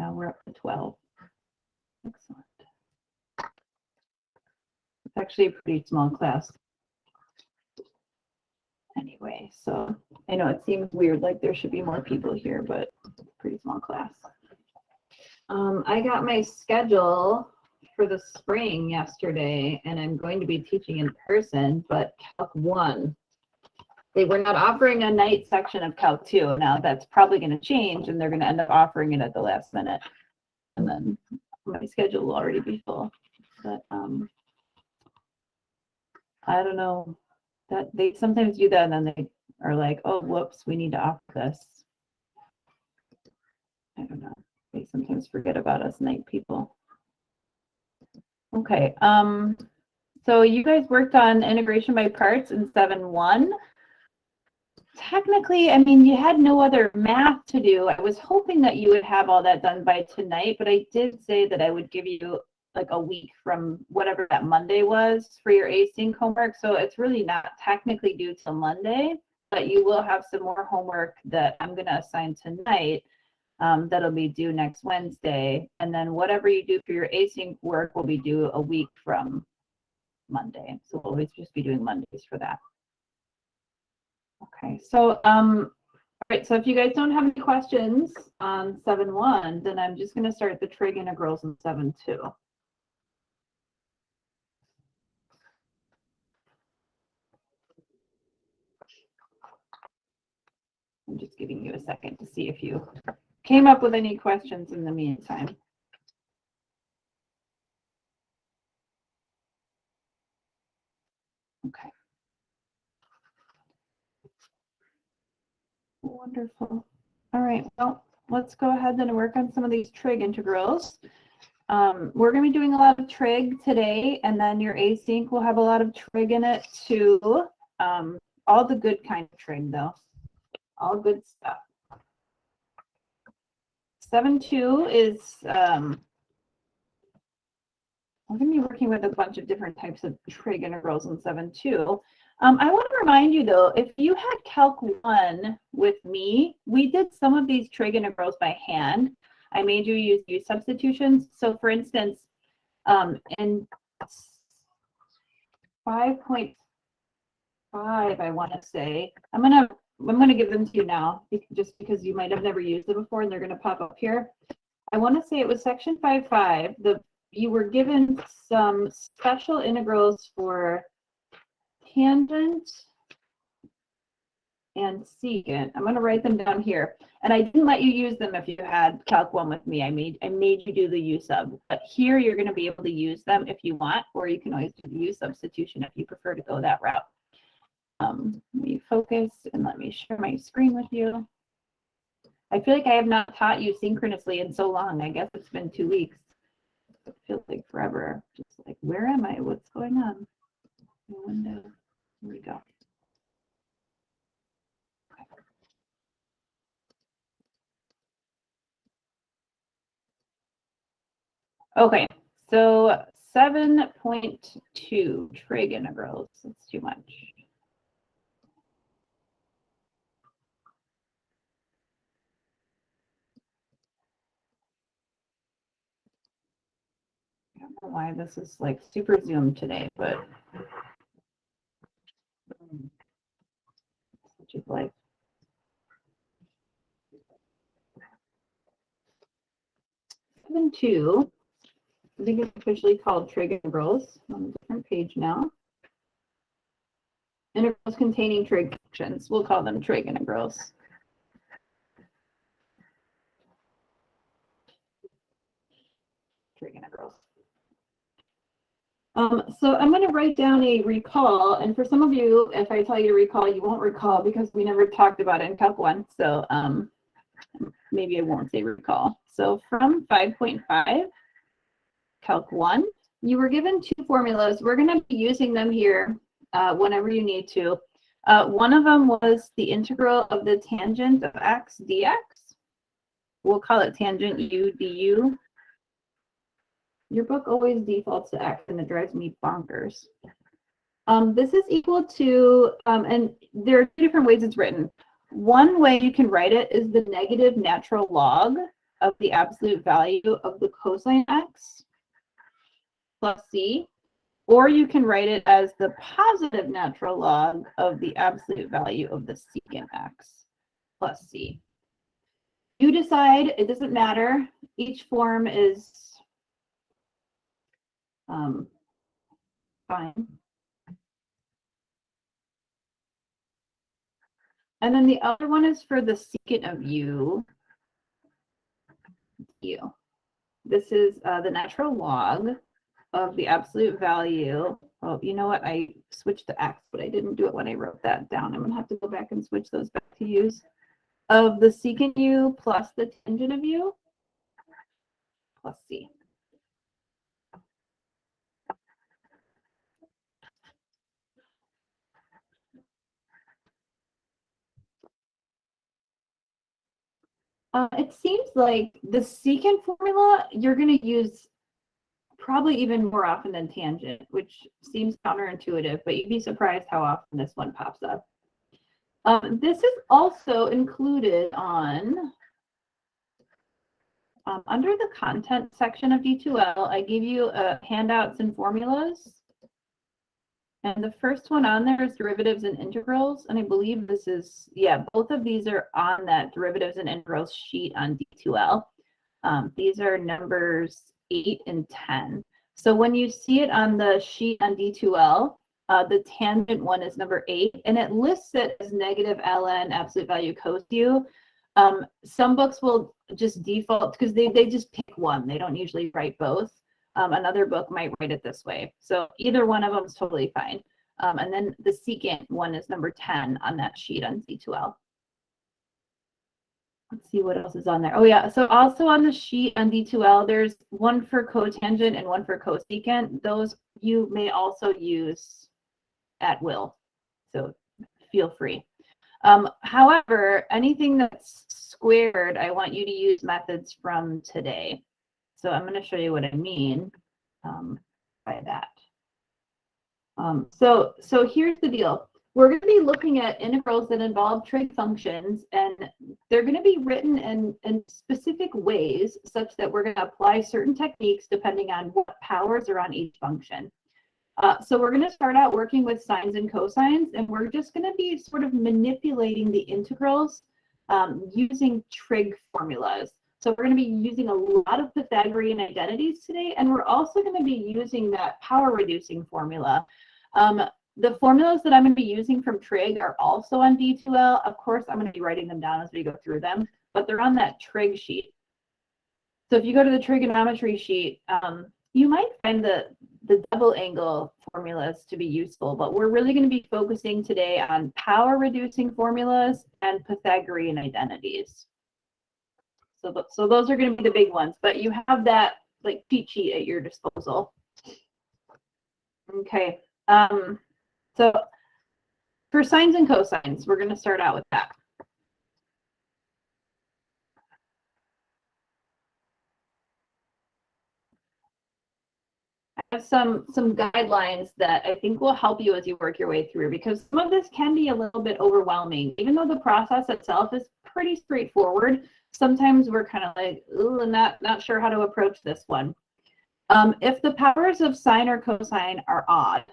Yeah, we're up to 12. Excellent. It's actually a pretty small class. Anyway, so I know it seems weird, like there should be more people here, but it's a pretty small class. I got my schedule for the spring yesterday, and I'm going to be teaching in person, but Calc 1, they were not offering a night section of Calc 2. Now that's probably going to change, and they're going to end up offering it at the last minute. And then my schedule will already be full. But I don't know. That they sometimes do that, and then they are like, oh, whoops, we need to offer this. I don't know. They sometimes forget about us night people. Okay. So you guys worked on integration by parts in 7.1. Technically, I mean, you had no other math to do. I was hoping that you would have all that done by tonight, but I did say that I would give you like a week from whatever that Monday was for your async homework. So it's really not technically due till Monday, but you will have some more homework that I'm going to assign tonight that'll be due next Wednesday. And then whatever you do for your async work will be due a week from Monday. So we'll always just be doing Mondays for that. Okay, so all right, so if you guys don't have any questions on 7.1, then I'm just going to start the trig integrals in 7.2. I'm just giving you a second to see if you came up with any questions in the meantime. Okay. Wonderful. All right, well, let's go ahead and work on some of these trig integrals. We're going to be doing a lot of trig today, and then your async will have a lot of trig in it too. All the good kind of trig, though. All good stuff. 7.2 is, we're going to be working with a bunch of different types of trig integrals in 7.2. I want to remind you, though, if you had Calc 1 with me, we did some of these trig integrals by hand. I made you use substitutions. So, for instance, in 5.5, I want to say, I'm gonna give them to you now, just because you might have never used them before, and they're going to pop up here. I want to say it was section 5.5. You were given some special integrals for tangent and secant. I'm going to write them down here. And I didn't let you use them if you had Calc 1 with me. I made you do the U sub. But here you're going to be able to use them if you want, or you can always do the U substitution if you prefer to go that route. Let me focus and let me share my screen with you. I feel like I have not taught you synchronously in so long. I guess it's been 2 weeks. It feels like forever. Just like, where am I? What's going on? Window. Here we go. Okay, so 7.2 trig integrals. That's too much. I don't know why this is like super zoomed today, but such is life. 7.2, I think it's officially called trig integrals. I'm on a different page now. Integrals containing trig functions. We'll call them trig integrals. Trig integrals. So I'm going to write down a recall, and for some of you, if I tell you to recall, you won't recall because we never talked about it in Calc 1. So maybe I won't say recall. So from 5.5, Calc 1, you were given 2 formulas. We're going to be using them here whenever you need to. One of them was the integral of the tangent of x dx. We'll call it tangent u du. Your book always defaults to x, and it drives me bonkers. This is equal to, and there are 2 different ways it's written. One way you can write it is the negative natural log of the absolute value of the cosine x plus c, or you can write it as the positive natural log of the absolute value of the secant x plus c. You decide, it doesn't matter. Each form is fine. And then the other one is for the secant of u. This is the natural log of the absolute value. Oh, you know what? I switched to x, but I didn't do it when I wrote that down. I'm going to have to go back and switch those back to u's. Of the secant u plus the tangent of u plus c. It seems like the secant formula you're going to use probably even more often than tangent, which seems counterintuitive, but you'd be surprised how often this one pops up. This is also included on under the content section of D2L. I gave you handouts and formulas. And the first one on there is derivatives and integrals. And I believe this is, yeah, both of these are on that derivatives and integrals sheet on D2L. These are numbers 8 and 10. So when you see it on the sheet on D2L, the tangent one is number 8, and it lists it as negative ln absolute value cos u. Some books will just default, because they just pick one. They don't usually write both. Another book might write it this way. So either one of them is totally fine. And then the secant one is number 10 on that sheet on D2L. Let's see what else is on there. Oh yeah, so also on the sheet on D2L, there's one for cotangent and one for cosecant. Those you may also use at will, so feel free. However, anything that's squared, I want you to use methods from today. So I'm going to show you what I mean by that. So here's the deal. We're going to be looking at integrals that involve trig functions, and they're going to be written in specific ways such that we're going to apply certain techniques depending on what powers are on each function. So we're going to start out working with sines and cosines, and we're just going to be sort of manipulating the integrals using trig formulas. So we're going to be using a lot of Pythagorean identities today, and we're also going to be using that power reducing formula. The formulas that I'm going to be using from trig are also on D2L. Of course, I'm going to be writing them down as we go through them, but they're on that trig sheet. So if you go to the trigonometry sheet, you might find the double angle formulas to be useful, but we're really going to be focusing today on power reducing formulas and Pythagorean identities. So those are going to be the big ones, but you have that like cheat sheet at your disposal. Okay. So for sines and cosines, we're going to start out with that. I have some guidelines that I think will help you as you work your way through, because some of this can be a little bit overwhelming. Even though the process itself is pretty straightforward, sometimes we're kind of like, ooh, and not sure how to approach this one. If the powers of sine or cosine are odd,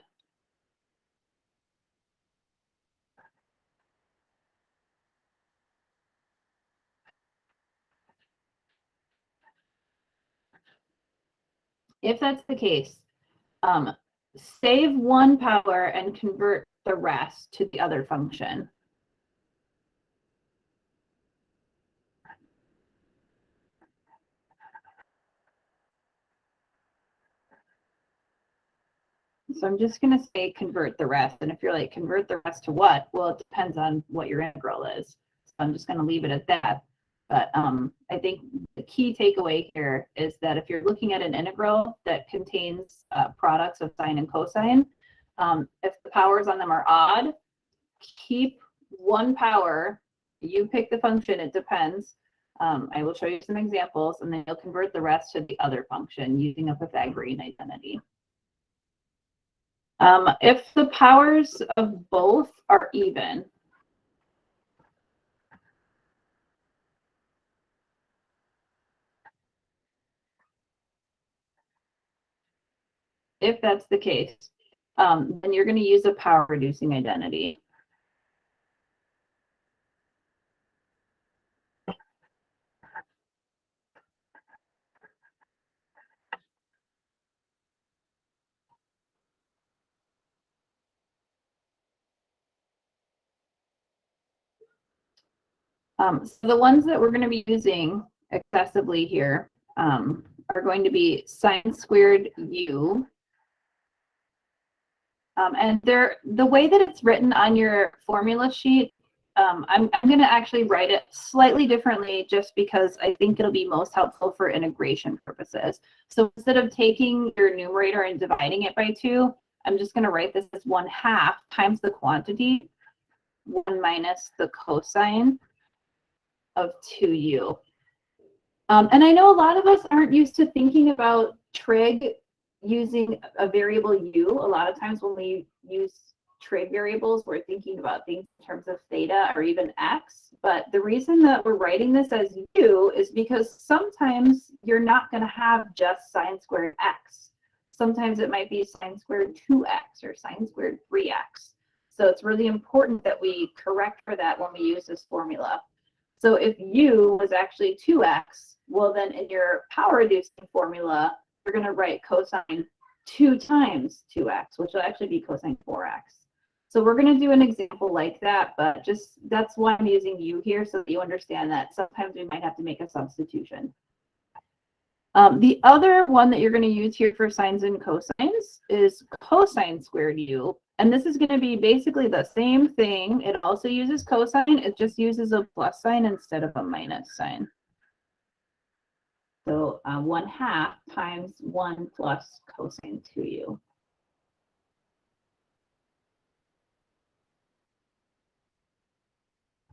if that's the case, save one power and convert the rest to the other function. So I'm just going to say convert the rest. And if you're like, convert the rest to what? Well, it depends on what your integral is. So I'm just going to leave it at that. But I think the key takeaway here is that if you're looking at an integral that contains products of sine and cosine, if the powers on them are odd, keep one power. You pick the function, it depends. I will show you some examples, and then you'll convert the rest to the other function using a Pythagorean identity. If the powers of both are even, if that's the case, then you're going to use a power reducing identity. So the ones that we're going to be using excessively here are going to be sine squared u. And the way that it's written on your formula sheet, I'm going to actually write it slightly differently just because I think it'll be most helpful for integration purposes. So instead of taking your numerator and dividing it by 2, I'm just going to write this as 1/2 times the quantity, 1 minus the cosine of 2u. And I know a lot of us aren't used to thinking about trig using a variable u. A lot of times when we use trig variables, we're thinking about things in terms of theta or even x. But the reason that we're writing this as u is because sometimes you're not going to have just sine squared x. Sometimes it might be sine squared 2x or sine squared 3x. So it's really important that we correct for that when we use this formula. So if u was actually 2x, well then in your power reducing formula, we're going to write cosine 2 times 2x, which will actually be cosine 4x. So we're going to do an example like that, but just that's why I'm using u here so that you understand that sometimes we might have to make a substitution. The other one that you're going to use here for sines and cosines is cosine squared u. And this is going to be basically the same thing. It also uses cosine. It just uses a plus sign instead of a minus sign. So 1/2 times 1 plus cosine 2u.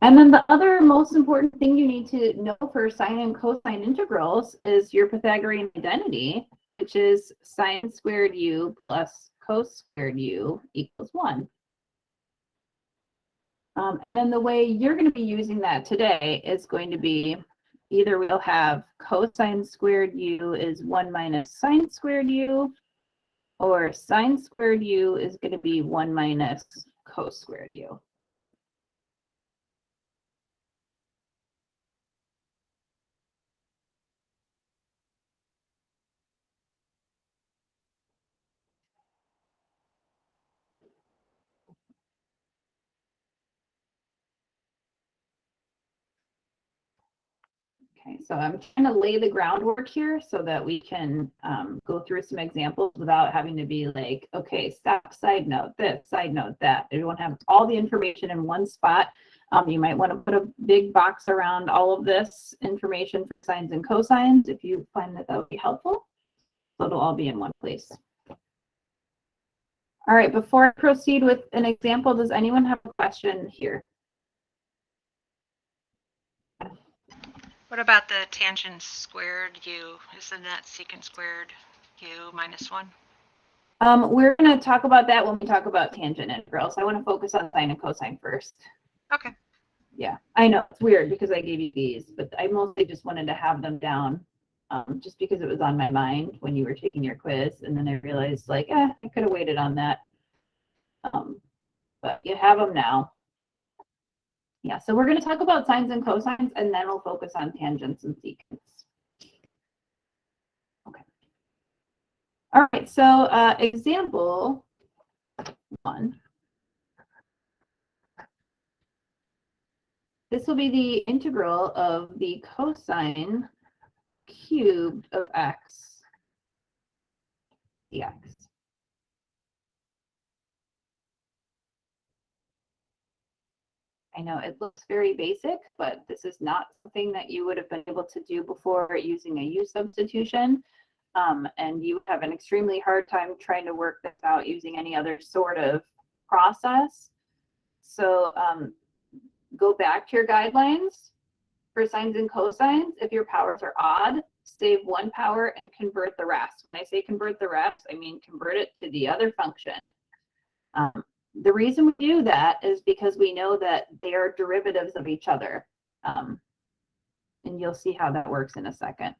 And then the other most important thing you need to know for sine and cosine integrals is your Pythagorean identity, which is sine squared u plus cos squared u equals 1. And the way you're going to be using that today is going to be either we'll have cosine squared u is 1 minus sine squared u, or sine squared u is going to be 1 minus cos squared u. Okay, so I'm trying to lay the groundwork here so that we can go through some examples without having to be like, okay, stop, side note this, side note that. You don't have all the information in one spot. You might want to put a big box around all of this information for sines and cosines if you find that that would be helpful. So it'll all be in one place. All right, before I proceed with an example, does anyone have a question here? What about the tangent squared u? Isn't that secant squared u minus 1? We're going to talk about that when we talk about tangent integrals. I want to focus on sine and cosine first. Okay. Yeah, I know it's weird because I gave you these, but I mostly just wanted to have them down just because it was on my mind when you were taking your quiz. And then I realized like, I could have waited on that. But you have them now. Yeah, so we're going to talk about sines and cosines, and then we'll focus on tangents and secants. Okay. All right, so example 1. This will be the integral of the cosine cubed of x dx. I know it looks very basic, but this is not something that you would have been able to do before using a u substitution. And you have an extremely hard time trying to work this out using any other sort of process. So go back to your guidelines for sines and cosines. If your powers are odd, save one power and convert the rest. When I say convert the rest, I mean convert it to the other function. The reason we do that is because we know that they are derivatives of each other. And you'll see how that works in a second.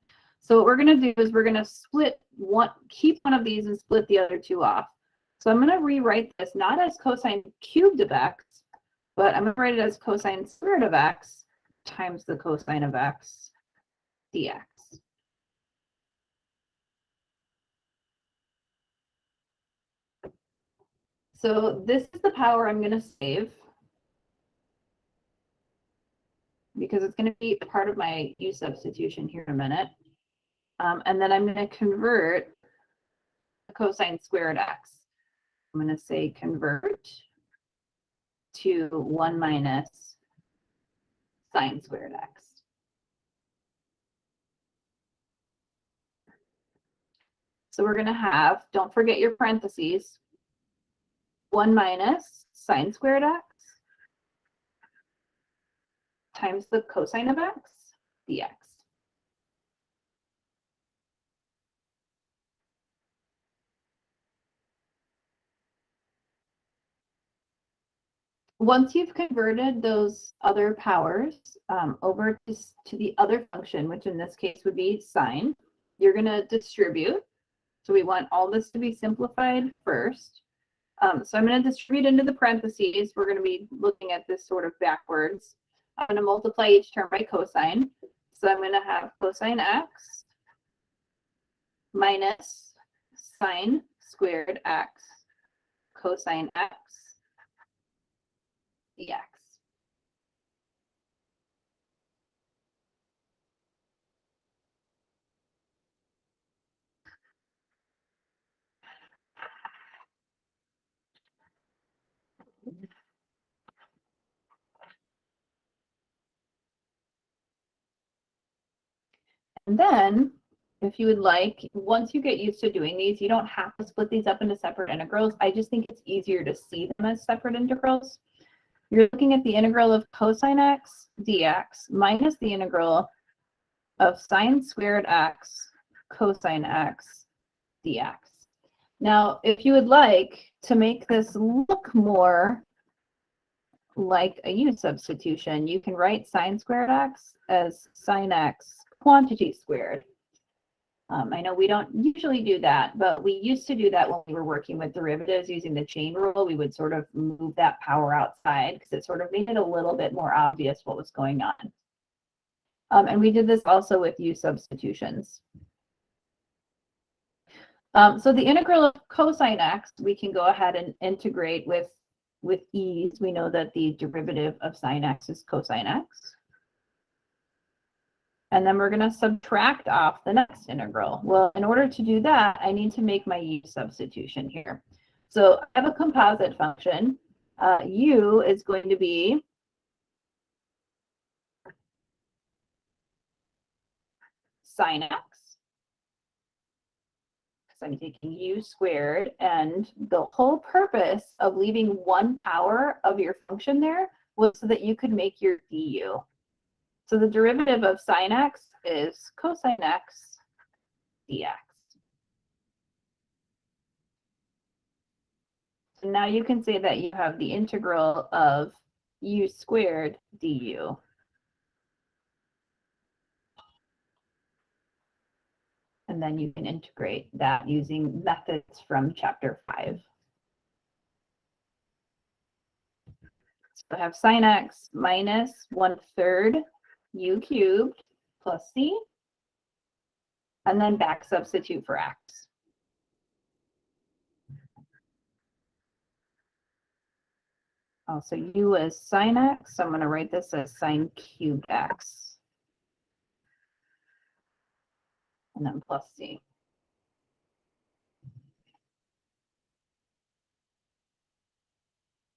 So what we're going to do is we're going to split one, keep one of these and split the other two off. So I'm going to rewrite this not as cosine cubed of x, but I'm going to write it as cosine squared of x times the cosine of x dx. So this is the power I'm going to save because it's going to be part of my u substitution here in a minute. And then I'm going to convert the cosine squared x. I'm going to say convert to 1 minus sine squared x. So we're going to have, don't forget your parentheses, 1 minus sine squared x times the cosine of x dx. Once you've converted those other powers over to the other function, which in this case would be sine, you're going to distribute. So we want all this to be simplified first. So I'm going to distribute into the parentheses. We're going to be looking at this sort of backwards. I'm going to multiply each term by cosine. So I'm going to have cosine x minus sine squared x cosine x dx. And then, if you would like, once you get used to doing these, you don't have to split these up into separate integrals. I just think it's easier to see them as separate integrals. You're looking at the integral of cosine x dx minus the integral of sine squared x cosine x dx. Now, if you would like to make this look more like a u substitution, you can write sine squared x as sine x quantity squared. I know we don't usually do that, but we used to do that when we were working with derivatives using the chain rule. We would sort of move that power outside because it sort of made it a little bit more obvious what was going on. And we did this also with u substitutions. So the integral of cosine x, we can go ahead and integrate with ease. We know that the derivative of sine x is cosine x. And then we're going to subtract off the next integral. Well, in order to do that, I need to make my u substitution here. So I have a composite function. U is going to be sine x. So I'm taking u squared. And the whole purpose of leaving one power of your function there was so that you could make your du. So the derivative of sine x is cosine x dx. So now you can say that you have the integral of u squared du. And then you can integrate that using methods from chapter 5. So I have sine x minus 1/3 u cubed plus c, and then back substitute for x. Oh, so u is sine x, so I'm going to write this as sine cubed x. And then plus c.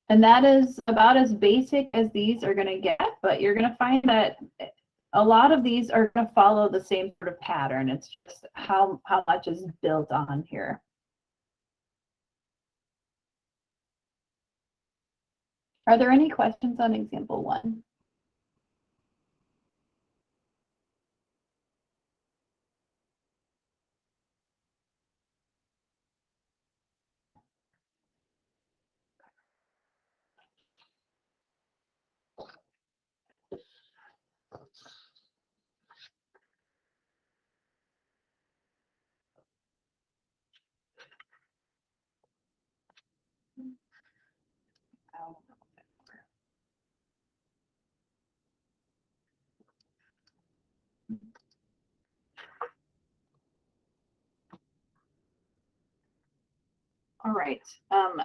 And that is about as basic as these are going to get, but you're going to find that a lot of these are going to follow the same sort of pattern. It's just how much is built on here. Are there any questions on example 1? right,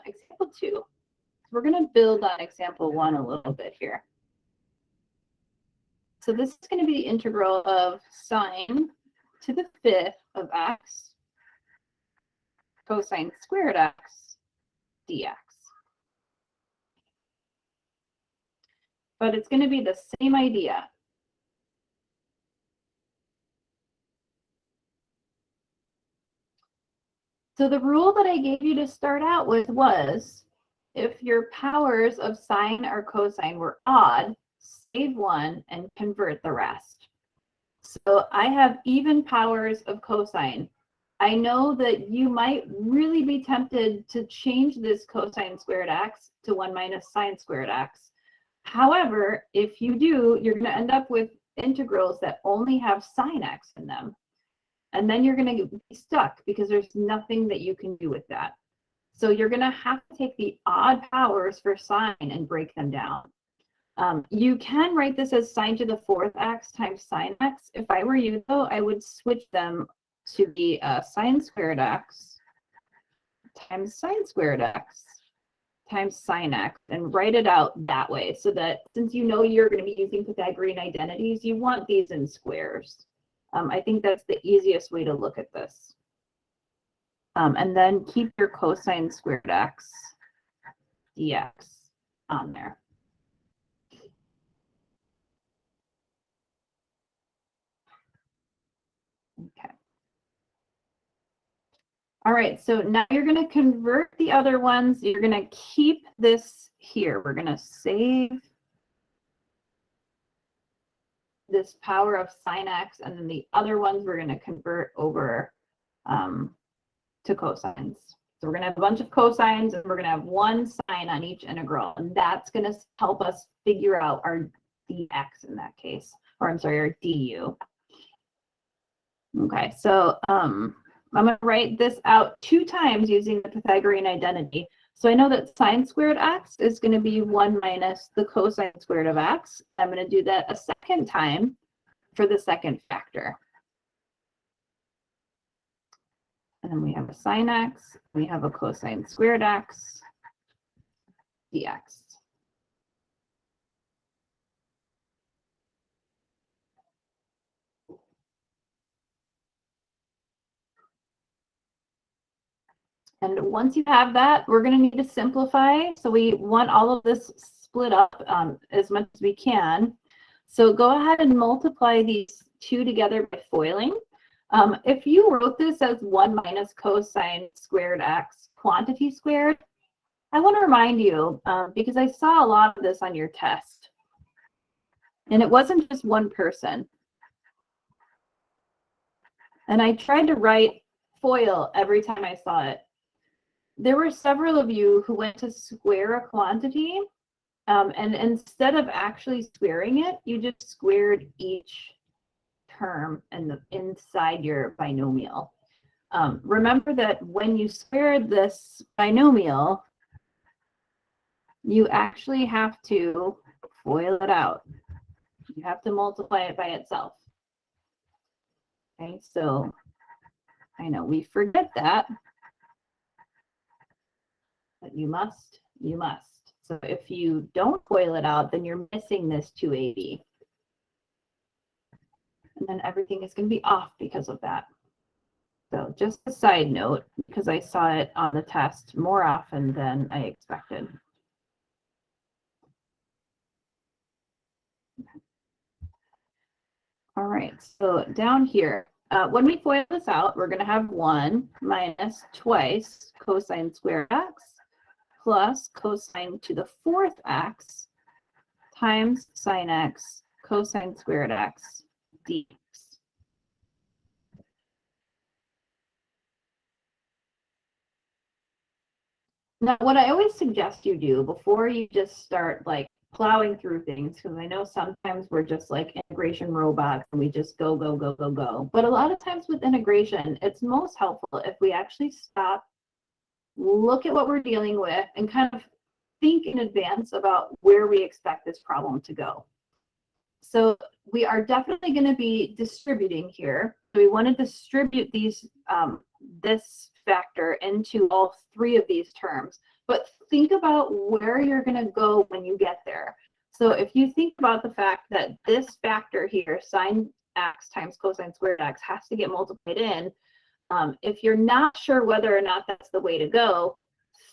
example 2. We're going to build on example 1 a little bit here. So this is going to be the integral of sine to the 5th of x cosine squared x dx. But it's going to be the same idea. So the rule that I gave you to start out with was, if your powers of sine or cosine were odd, save one and convert the rest. So I have even powers of cosine. I know that you might really be tempted to change this cosine squared x to 1 minus sine squared x. However, if you do, you're going to end up with integrals that only have sine x in them. And then you're going to be stuck because there's nothing that you can do with that. So you're going to have to take the odd powers for sine and break them down. You can write this as sine to the 4th x times sine x. If I were you, though, I would switch them to be sine squared x times sine squared x times sine x and write it out that way, so that since you know you're going to be using Pythagorean identities, you want these in squares. I think that's the easiest way to look at this. And then keep your cosine squared x dx on there. Okay. All right, so now you're going to convert the other ones. You're going to keep this here. We're going to save this power of sine x, and then the other ones we're going to convert over to cosines. So we're going to have a bunch of cosines, and we're going to have one sine on each integral, and that's going to help us figure out our dx in that case, or I'm sorry, our du. Okay, so I'm going to write this out 2 times using the Pythagorean identity. So I know that sine squared x is going to be 1 minus the cosine squared of x. I'm going to do that a second time for the second factor. And then we have a sine x, we have a cosine squared x dx. And once you have that, we're going to need to simplify. So we want all of this split up as much as we can. So go ahead and multiply these 2 together by foiling. If you wrote this as 1 minus cosine squared x quantity squared, I want to remind you, because I saw a lot of this on your test, and it wasn't just one person. And I tried to write FOIL every time I saw it. There were several of you who went to square a quantity, and instead of actually squaring it, you just squared each term inside your binomial. Remember that when you squared this binomial, you actually have to FOIL it out. You have to multiply it by itself. Okay, so I know we forget that, but you must. So if you don't FOIL it out, then you're missing this 280. And then everything is going to be off because of that. So just a side note, because I saw it on the test more often than I expected. All right, so down here, when we FOIL this out, we're going to have 1 minus twice cosine squared x plus cosine to the 4th x times sine x cosine squared x dx. Now, what I always suggest you do before you just start like plowing through things, because I know sometimes we're just like integration robots and we just go. But a lot of times with integration, it's most helpful if we actually stop, look at what we're dealing with, and kind of think in advance about where we expect this problem to go. So we are definitely going to be distributing here. We want to distribute these this factor into all three of these terms, but think about where you're going to go when you get there. So if you think about the fact that this factor here, sine x times cosine squared x, has to get multiplied in, if you're not sure whether or not that's the way to go,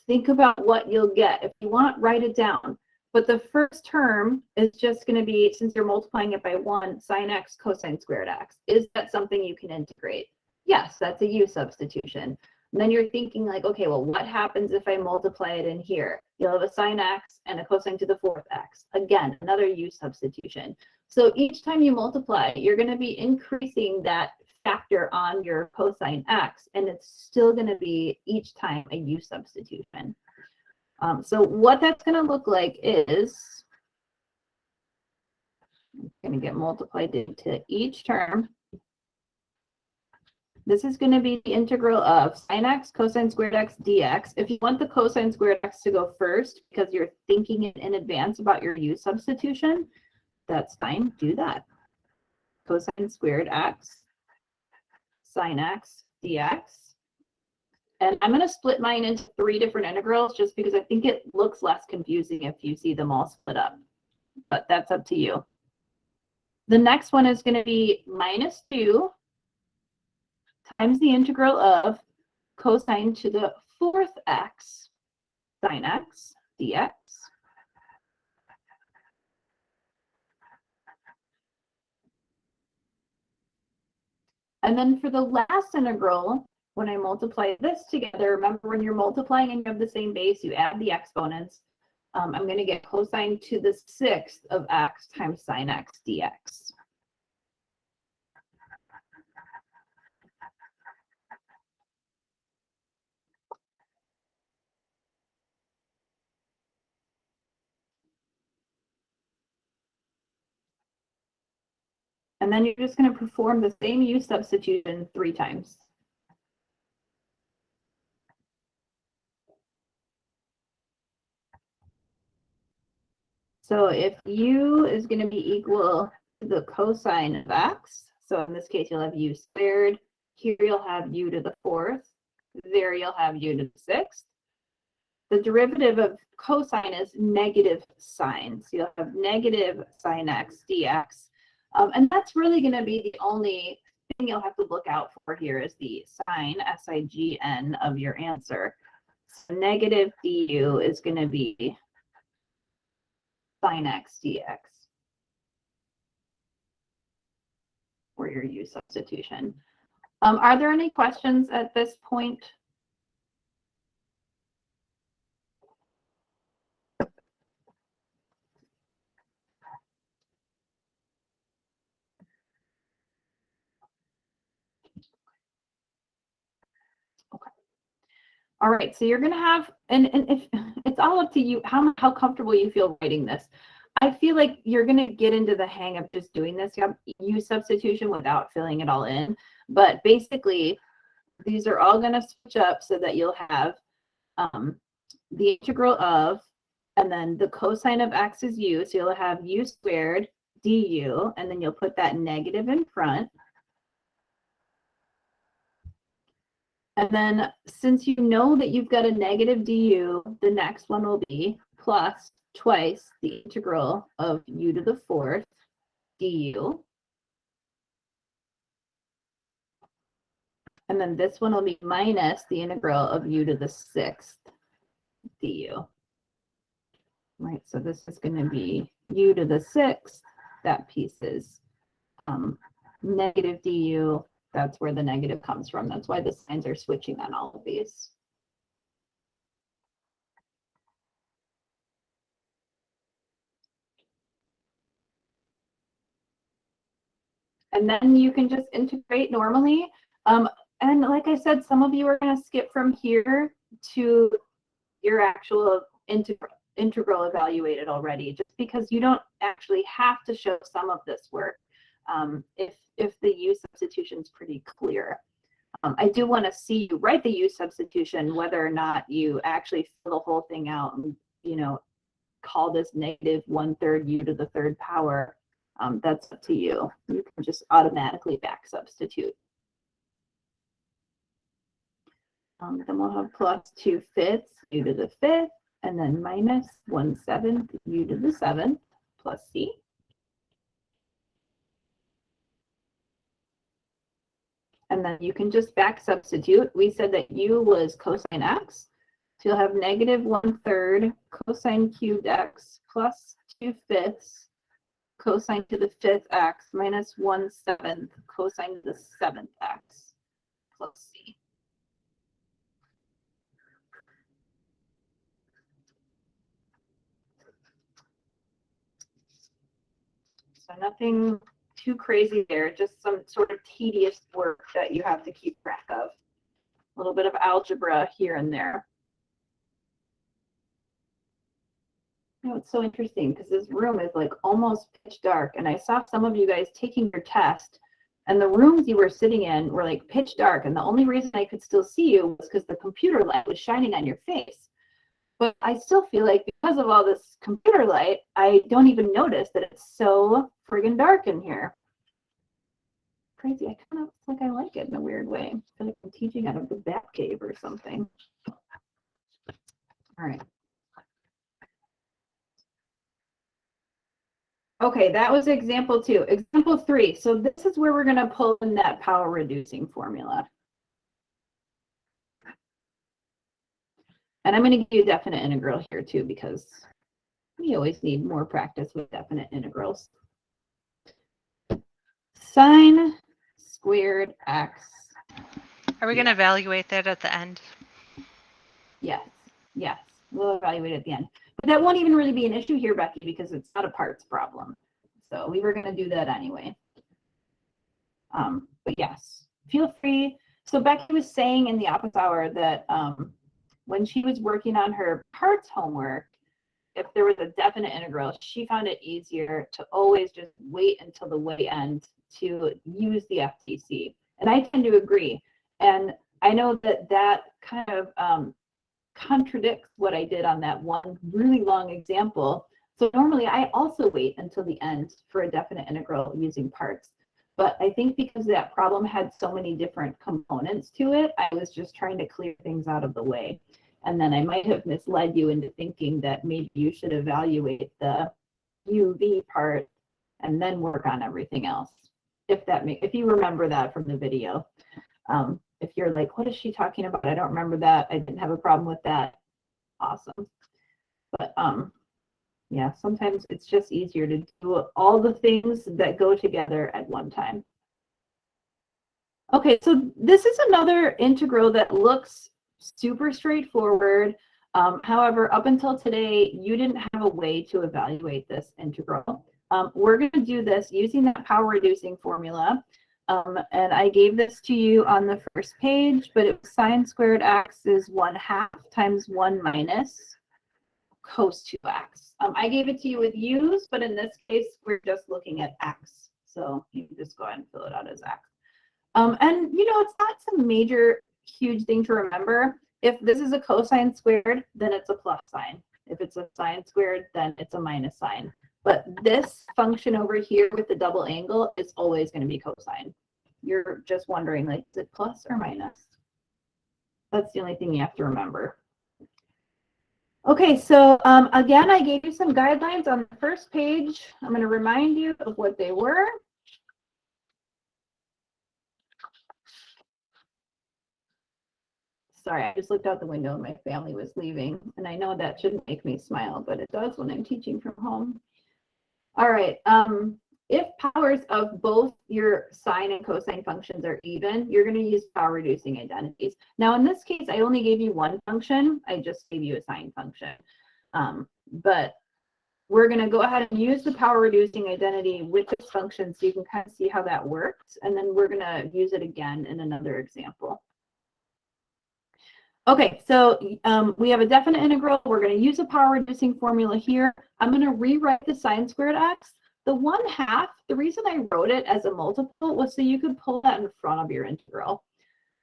think about what you'll get. If you want, write it down. But the first term is just going to be, since you're multiplying it by 1, sine x cosine squared x. Is that something you can integrate? Yes, that's a u substitution. And then you're thinking like, okay, well, what happens if I multiply it in here? You'll have a sine x and a cosine to the 4th x. Again, another u substitution. So each time you multiply, you're going to be increasing that factor on your cosine x, and it's still going to be each time a u substitution. So what that's going to look like is, it's going to get multiplied into each term. This is going to be the integral of sine x cosine squared x dx. If you want the cosine squared x to go first because you're thinking in advance about your u substitution, that's fine. Do that. Cosine squared x sine x dx. And I'm going to split mine into 3 different integrals just because I think it looks less confusing if you see them all split up. But that's up to you. The next one is going to be minus 2 times the integral of cosine to the 4th x sine x dx. And then for the last integral, when I multiply this together, remember when you're multiplying and you have the same base, you add the exponents. I'm going to get cosine to the 6th of x times sine x dx. And then you're just going to perform the same u substitution 3 times. So if u is going to be equal to the cosine of x, so in this case you'll have u squared, here you'll have u to the 4th, there you'll have u to the 6th. The derivative of cosine is negative sine, so you'll have negative sine x dx. And that's really going to be the only thing you'll have to look out for here is the sign, S-I-G-N, of your answer. So negative du is going to be sine x dx for your u substitution. Are there any questions at this point? All right, so you're going to have, and if it's all up to you, how comfortable you feel writing this. I feel like you're going to get into the hang of just doing this u substitution without filling it all in. But basically, these are all going to switch up so that you'll have the integral of, and then the cosine of x is u, so you'll have u squared du, and then you'll put that negative in front. And then since you know that you've got a negative du, the next one will be plus twice the integral of u to the 4th du. And then this one will be minus the integral of u to the 6th du. Right, so this is going to be u to the 6th. That piece is negative du. That's where the negative comes from. That's why the signs are switching on all of these. And then you can just integrate normally. And like I said, some of you are going to skip from here to your actual integral evaluated already, just because you don't actually have to show some of this work if the u substitution is pretty clear. I do want to see you write the u substitution, whether or not you actually fill the whole thing out and, you know, call this negative 1/3 u to the 3rd power. That's up to you. You can just automatically back substitute. Then we'll have plus 2/5 u to the 5th, and then minus 1/7 u to the 7th plus c. And then you can just back substitute. We said that u was cosine x. So you'll have negative 1/3 cosine cubed x plus 2/5 cosine to the 5th x minus 1/7 cosine to the 7th x plus c. So nothing too crazy there, just some sort of tedious work that you have to keep track of. A little bit of algebra here and there. You know, it's so interesting because this room is like almost pitch dark, and I saw some of you guys taking your test, and the rooms you were sitting in were like pitch dark, and the only reason I could still see you was because the computer light was shining on your face. But I still feel like because of all this computer light, I don't even notice that it's so friggin' dark in here. Crazy. I kind of like I like it in a weird way. I feel like I'm teaching out of the Bat Cave or something. All right. Okay, that was example 2. Example 3. So this is where we're going to pull in that power reducing formula. And I'm going to give you a definite integral here too, because we always need more practice with definite integrals. Sine squared x. Are we going to evaluate that at the end? Yes, yes. We'll evaluate at the end. But that won't even really be an issue here, Becky, because it's not a parts problem. So we were going to do that anyway. But yes, feel free. So Becky was saying in the office hour that when she was working on her parts homework, if there was a definite integral, she found it easier to always just wait until the way end to use the FTC. And I tend to agree. And I know that that kind of contradicts what I did on that one really long example. So normally I also wait until the end for a definite integral using parts. But I think because that problem had so many different components to it, I was just trying to clear things out of the way. And then I might have misled you into thinking that maybe you should evaluate the UV part and then work on everything else. If you remember that from the video. If you're like, what is she talking about? I don't remember that. I didn't have a problem with that. Awesome. But yeah, sometimes it's just easier to do all the things that go together at one time. Okay, so this is another integral that looks super straightforward. However, up until today, you didn't have a way to evaluate this integral. We're going to do this using that power reducing formula. And I gave this to you on the first page, but it was sine squared x is 1/2 times 1 minus cos 2x. I gave it to you with u's, but in this case, we're just looking at x. So you can just go ahead and fill it out as x. And, you know, it's not some major, huge thing to remember. If this is a cosine squared, then it's a plus sign. If it's a sine squared, then it's a minus sign. But this function over here with the double angle is always going to be cosine. You're just wondering, like, is it plus or minus? That's the only thing you have to remember. Okay, so again, I gave you some guidelines on the first page. I'm going to remind you of what they were. Sorry, I just looked out the window and my family was leaving. And I know that shouldn't make me smile, but it does when I'm teaching from home. All right. If powers of both your sine and cosine functions are even, you're going to use power reducing identities. Now, in this case, I only gave you one function. I just gave you a sine function. But we're going to go ahead and use the power reducing identity with this function so you can kind of see how that works. And then we're going to use it again in another example. Okay, so we have a definite integral. We're going to use a power reducing formula here. I'm going to rewrite the sine squared x. The 1/2, the reason I wrote it as a multiple was so you could pull that in front of your integral.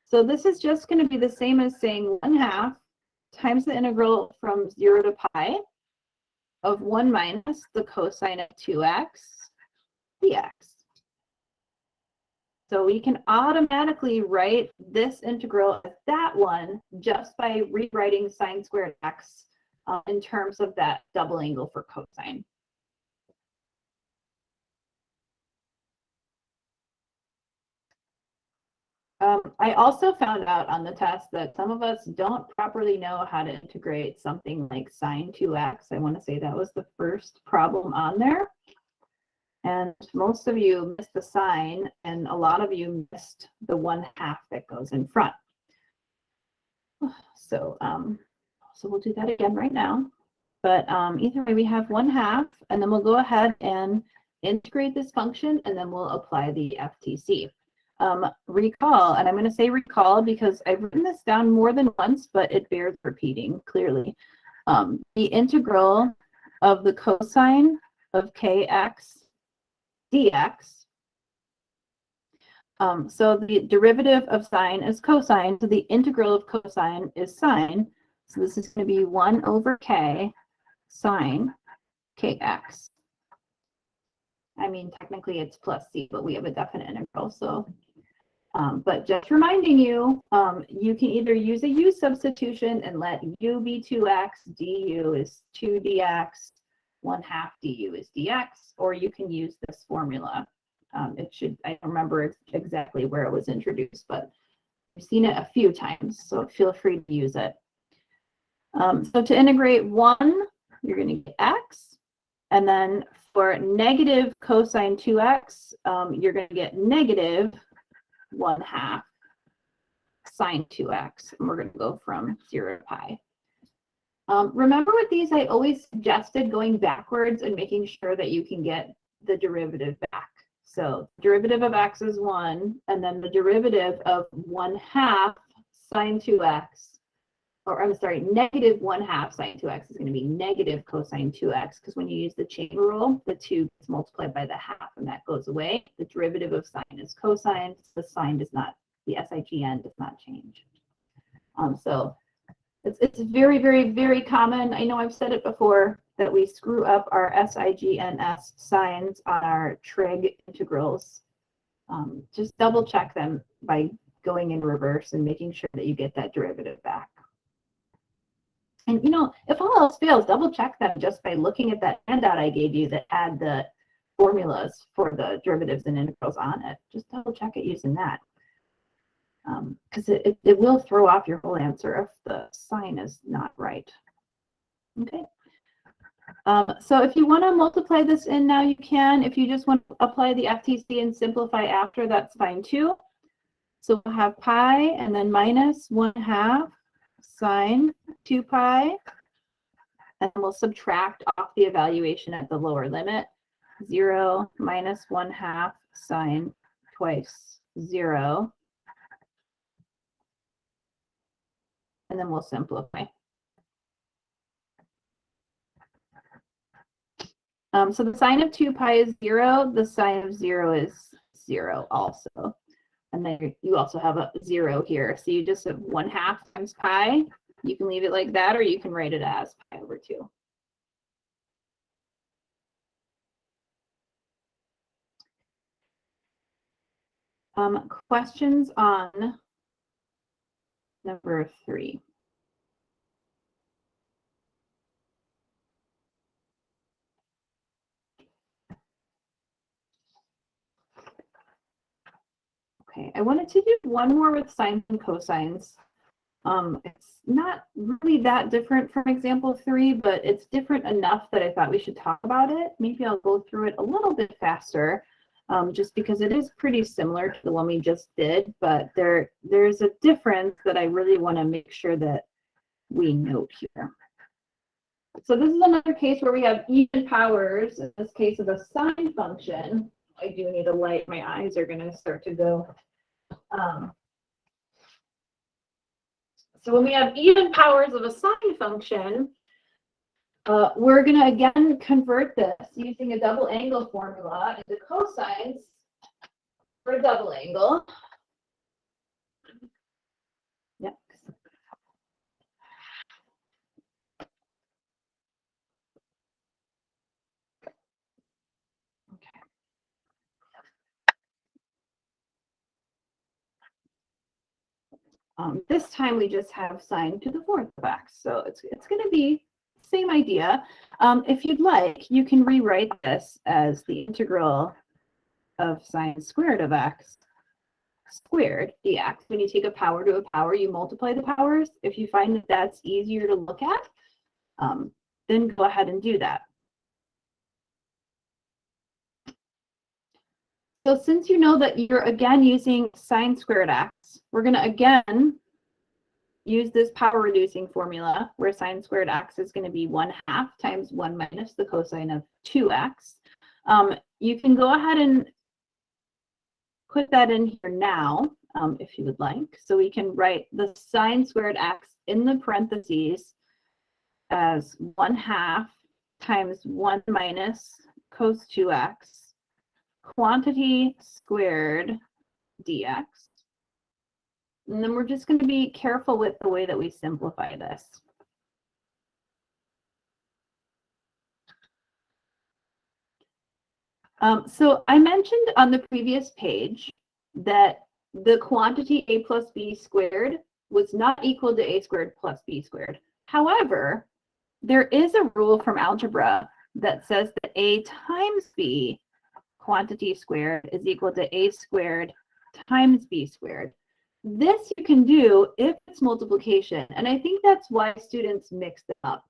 So this is just going to be the same as saying 1/2 times the integral from 0 to pi of 1 minus the cosine of 2x dx. So we can automatically write this integral as that one just by rewriting sine squared x in terms of that double angle for cosine. I also found out on the test that some of us don't properly know how to integrate something like sine 2x. I want to say that was the first problem on there. And most of you missed the sign, and a lot of you missed the 1/2 that goes in front. So, so we'll do that again right now. But either way, we have 1/2, and then we'll go ahead and integrate this function, and then we'll apply the FTC. Recall, and I'm going to say recall because I've written this down more than once, but it bears repeating clearly. The integral of the cosine of kx dx. So the derivative of sine is cosine, so the integral of cosine is sine. So this is going to be 1/k sine kx. I mean, technically it's plus c, but we have a definite integral. So, but just reminding you, you can either use a u substitution and let u be 2x, du is 2dx, 1/2 du is dx, or you can use this formula. It should, I don't remember exactly where it was introduced, but I've seen it a few times, so feel free to use it. So to integrate 1, you're going to get x, and then for negative cosine 2x, you're going to get negative 1/2 sine 2x, and we're going to go from 0 to pi. Remember with these, I always suggested going backwards and making sure that you can get the derivative back. So derivative of x is 1, and then the derivative of 1/2 sine 2x, or I'm sorry, negative 1/2 sine 2x is going to be negative cosine 2x, because when you use the chain rule, the 2 gets multiplied by the half, and that goes away. The derivative of sine is cosine. The sign does not, the SIGN does not change. So it's very, very, very common. I know I've said it before that we screw up our SIGNS signs on our trig integrals. Just double check them by going in reverse and making sure that you get that derivative back. And you know, if all else fails, double check them just by looking at that handout I gave you that had the formulas for the derivatives and integrals on it. Just double check it using that. Because it will throw off your whole answer if the sign is not right. Okay. So if you want to multiply this in now, you can. If you just want to apply the FTC and simplify after, that's fine too. So we'll have pi and then minus 1/2 sine 2 pi. And we'll subtract off the evaluation at the lower limit. 0 minus 1/2 sine twice 0. And then we'll simplify. So the sine of 2 pi is 0. The sine of 0 is 0 also. And then you also have a 0 here. So you just have 1/2 times pi. You can leave it like that, or you can write it as pi over 2. Questions on number 3? Okay, I wanted to do one more with sines and cosines. It's not really that different from example 3, but it's different enough that I thought we should talk about it. Maybe I'll go through it a little bit faster, just because it is pretty similar to the one we just did, but there's a difference that I really want to make sure that we note here. So this is another case where we have even powers, in this case of a sine function. I do need a light. My eyes are going to start to go. So when we have even powers of a sine function, we're going to again convert this using a double angle formula into cosines for a double angle. Yep. Okay. This time we just have sine to the fourth of x. So it's going to be same idea. If you'd like, you can rewrite this as the integral of sine squared of x squared dx. When you take a power to a power, you multiply the powers. If you find that that's easier to look at, then go ahead and do that. So since you know that you're again using sine squared x, we're going to again use this power reducing formula where sine squared x is going to be 1/2 times 1 minus the cosine of 2x. You can go ahead and put that in here now if you would like. So we can write the sine squared x in the parentheses as 1/2 times 1 minus cos 2x quantity squared dx. And then we're just going to be careful with the way that we simplify this. So I mentioned on the previous page that the quantity a plus b squared was not equal to a squared plus b squared. However, there is a rule from algebra that says that a times b quantity squared is equal to a squared times b squared. This you can do if it's multiplication, and I think that's why students mix them up.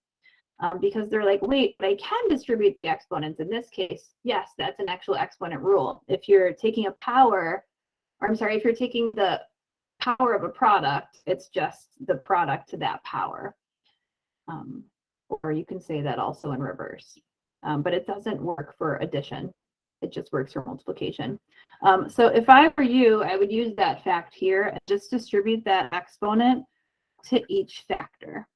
Because they're like, wait, but I can distribute the exponents. In this case, yes, that's an actual exponent rule. If you're taking a power, or I'm sorry, if you're taking the power of a product, it's just the product to that power. Or you can say that also in reverse. But it doesn't work for addition. It just works for multiplication. So if I were you, I would use that fact here and just distribute that exponent to each factor.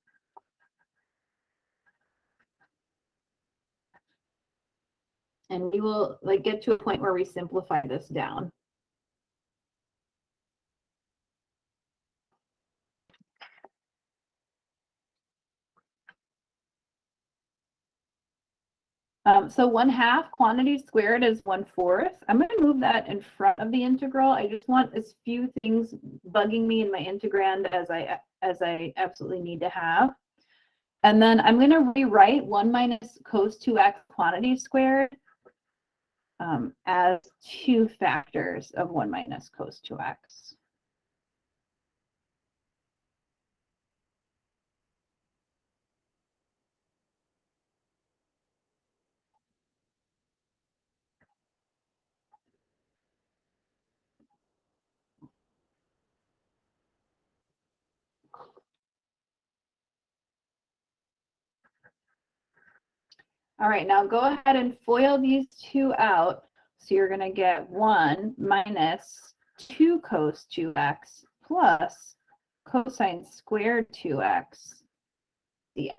And we will get to a point where we simplify this down. So 1/2 quantity squared is 1/4. I'm going to move that in front of the integral. I just want as few things bugging me in my integrand as I absolutely need to have. And then I'm going to rewrite 1 minus cos 2x quantity squared as 2 factors of 1 minus cos 2x. All right, now go ahead and FOIL these two out. So you're going to get 1 minus 2 cos 2x plus cosine squared 2x dx.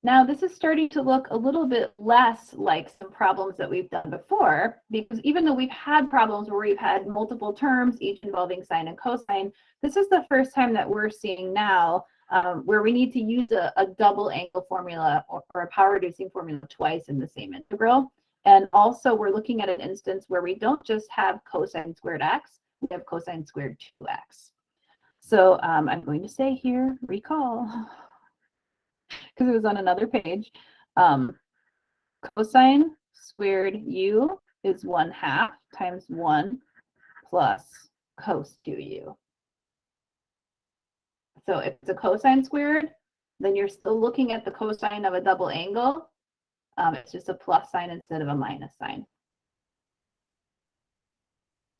Now this is starting to look a little bit less like some problems that we've done before, because even though we've had problems where we've had multiple terms, each involving sine and cosine, this is the first time that we're seeing now where we need to use a double angle formula or a power reducing formula twice in the same integral. And also we're looking at an instance where we don't just have cosine squared x, we have cosine squared 2x. So I'm going to say here, recall, because it was on another page. Cosine squared u is 1/2 times 1 plus cos 2u. So if it's a cosine squared, then you're still looking at the cosine of a double angle. It's just a plus sign instead of a minus sign.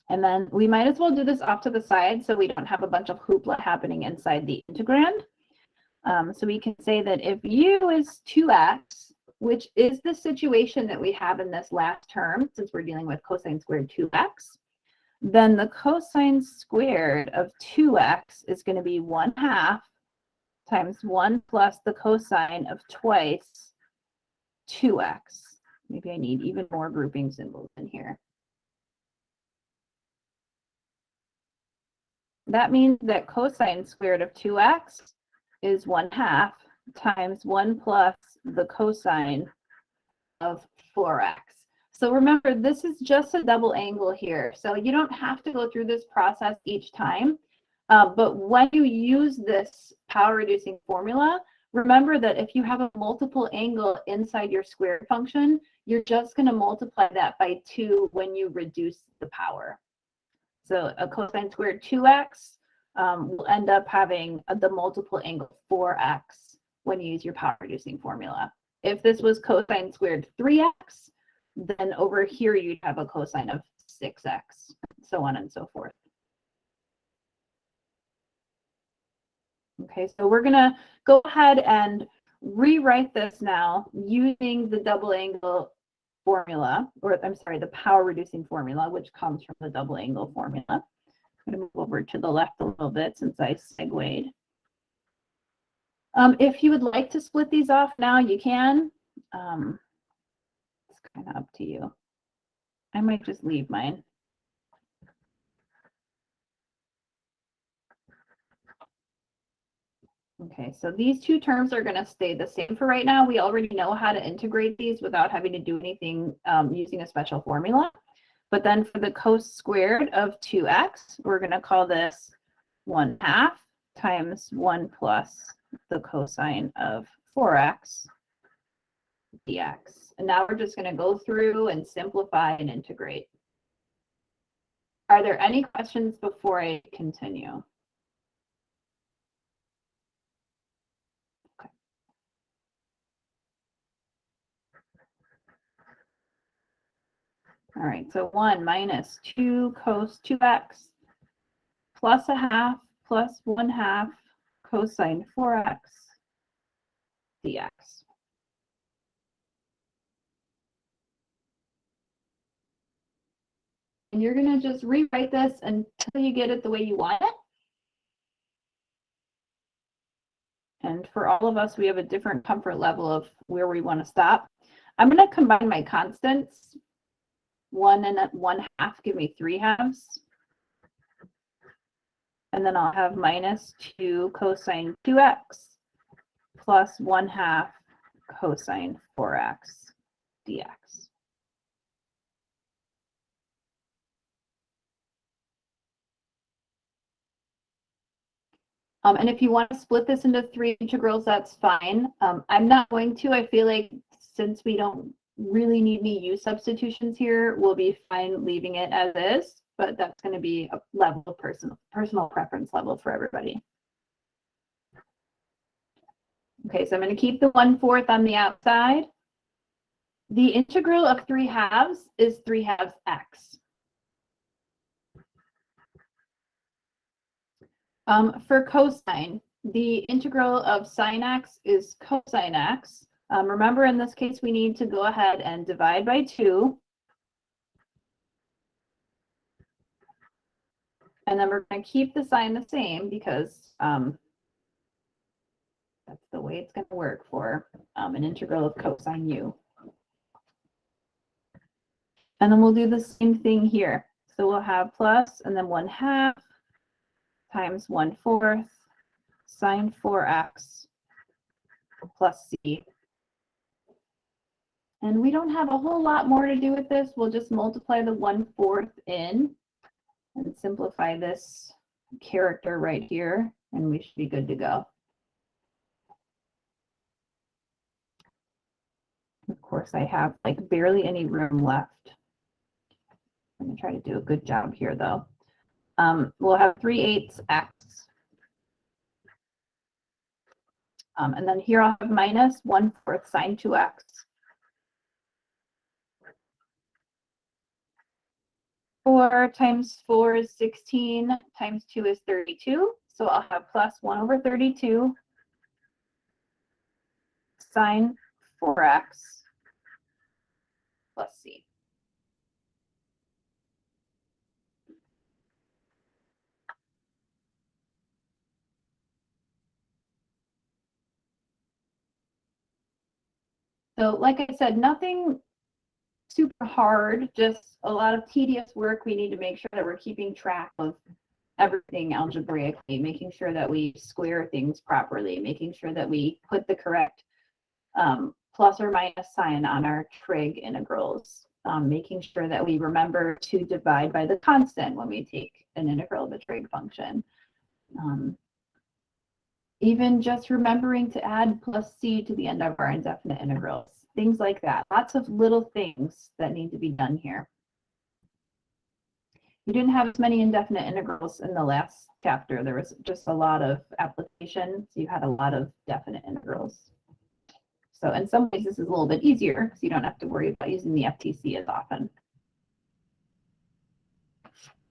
And then we might as well do this off to the side so we don't have a bunch of hoopla happening inside the integrand. So we can say that if u is 2x, which is the situation that we have in this last term, since we're dealing with cosine squared 2x, then the cosine squared of 2x is going to be 1/2 times 1 plus the cosine of twice 2x. Maybe I need even more grouping symbols in here. That means that cosine squared of 2x is 1/2 times 1 plus the cosine of 4x. So remember, this is just a double angle here. So you don't have to go through this process each time. But when you use this power reducing formula, remember that if you have a multiple angle inside your squared function, you're just going to multiply that by 2 when you reduce the power. So a cosine squared 2x will end up having the multiple angle 4x when you use your power reducing formula. If this was cosine squared 3x, then over here you'd have a cosine of 6x, so on and so forth. Okay, so we're gonna go ahead and rewrite this now using the double angle formula, or I'm sorry, the power reducing formula, which comes from the double angle formula. I'm gonna move over to the left a little bit since I segued. If you would like to split these off now, you can. It's kind of up to you. I might just leave mine. Okay, so these two terms are going to stay the same for right now. We already know how to integrate these without having to do anything using a special formula. But then for the cos squared of 2x, we're going to call this 1/2 times 1 plus the cosine of 4x dx. And now we're just going to go through and simplify and integrate. Are there any questions before I continue? Okay. All right, so 1 minus 2 cos 2x plus 1/2 plus 1/2 cosine 4x dx. And you're going to just rewrite this until you get it the way you want it. And for all of us, we have a different comfort level of where we want to stop. I'm going to combine my constants. 1 and 1/2 give me 3/2. And then I'll have minus 2 cosine 2x plus 1/2 cosine 4x dx. And if you want to split this into 3 integrals, that's fine. I'm not going to. I feel like since we don't really need any u substitutions here, we'll be fine leaving it as is, but that's going to be a level of personal preference level for everybody. Okay, so I'm going to keep the 1/4 on the outside. The integral of 3/2 is 3/2 x. For cosine, the integral of sine x is cosine x. Remember, in this case, we need to go ahead and divide by 2. And then we're going to keep the sign the same because that's the way it's going to work for an integral of cosine u. And then we'll do the same thing here. So we'll have plus and then 1/2 times 1/4 sine 4x plus c. And we don't have a whole lot more to do with this. We'll just multiply the 1/4 in and simplify this character right here, and we should be good to go. Of course, I have like barely any room left. I'm going to try to do a good job here, though. We'll have 3/8 x. And then here I'll have minus 1/4 sine 2x. Four times 4 is 16, times 2 is 32. So I'll have plus 1/32 sine 4x plus c. So like I said, nothing super hard, just a lot of tedious work. We need to make sure that we're keeping track of everything algebraically, making sure that we square things properly, making sure that we put the correct plus or minus sign on our trig integrals. making sure that we remember to divide by the constant when we take an integral of a trig function. Even just remembering to add plus c to the end of our indefinite integrals, things like that. Lots of little things that need to be done here. You didn't have as many indefinite integrals in the last chapter. There was just a lot of applications. You had a lot of definite integrals. So in some ways, this is a little bit easier because you don't have to worry about using the FTC as often.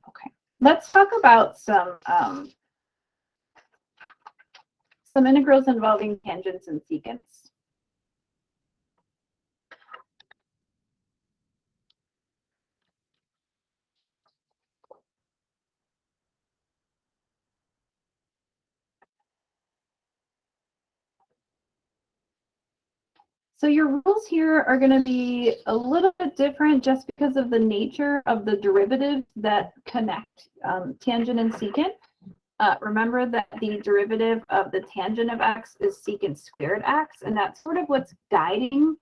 Okay, let's talk about some integrals involving tangents and secants. So your rules here are going to be a little bit different just because of the nature of the derivatives that connect tangent and secant. Remember that the derivative of the tangent of x is secant squared x, and that's sort of what's guiding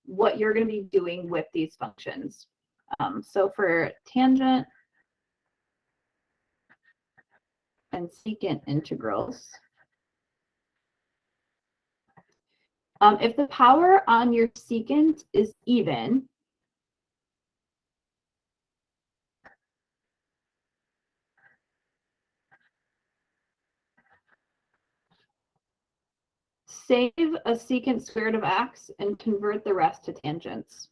what you're going to be doing with these functions. So for tangent and secant integrals, if the power on your secant is even, save a secant squared of x and convert the rest to tangents.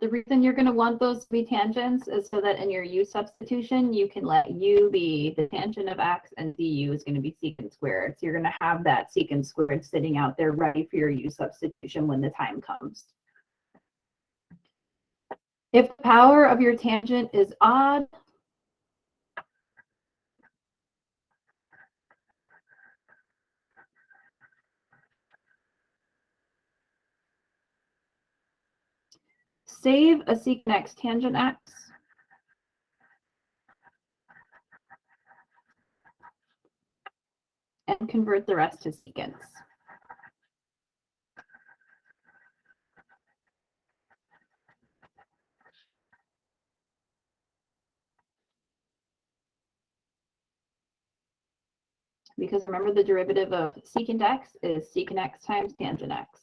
The reason you're going to want those to be tangents is so that in your u substitution, you can let u be the tangent of x and du is going to be secant squared. So you're going to have that secant squared sitting out there ready for your u substitution when the time comes. If the power of your tangent is odd, save a secant x tangent x. And convert the rest to secants. Because remember, the derivative of secant x is secant x times tangent x.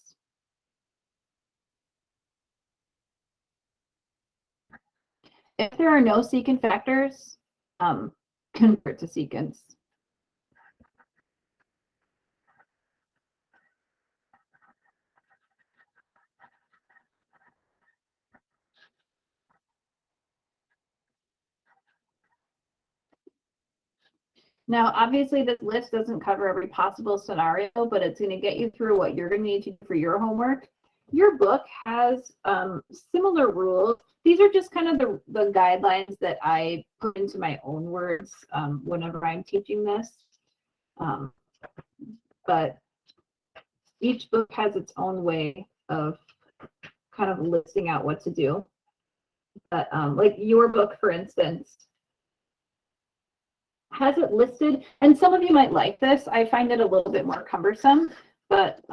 If there are no secant factors, convert to secants. Now, obviously, this list doesn't cover every possible scenario, but it's going to get you through what you're going to need to do for your homework. Your book has similar rules. These are just kind of the guidelines that I put into my own words whenever I'm teaching this. But each book has its own way of kind of listing out what to do. But like your book, for instance, has it listed, and some of you might like this. I find it a little bit more cumbersome, but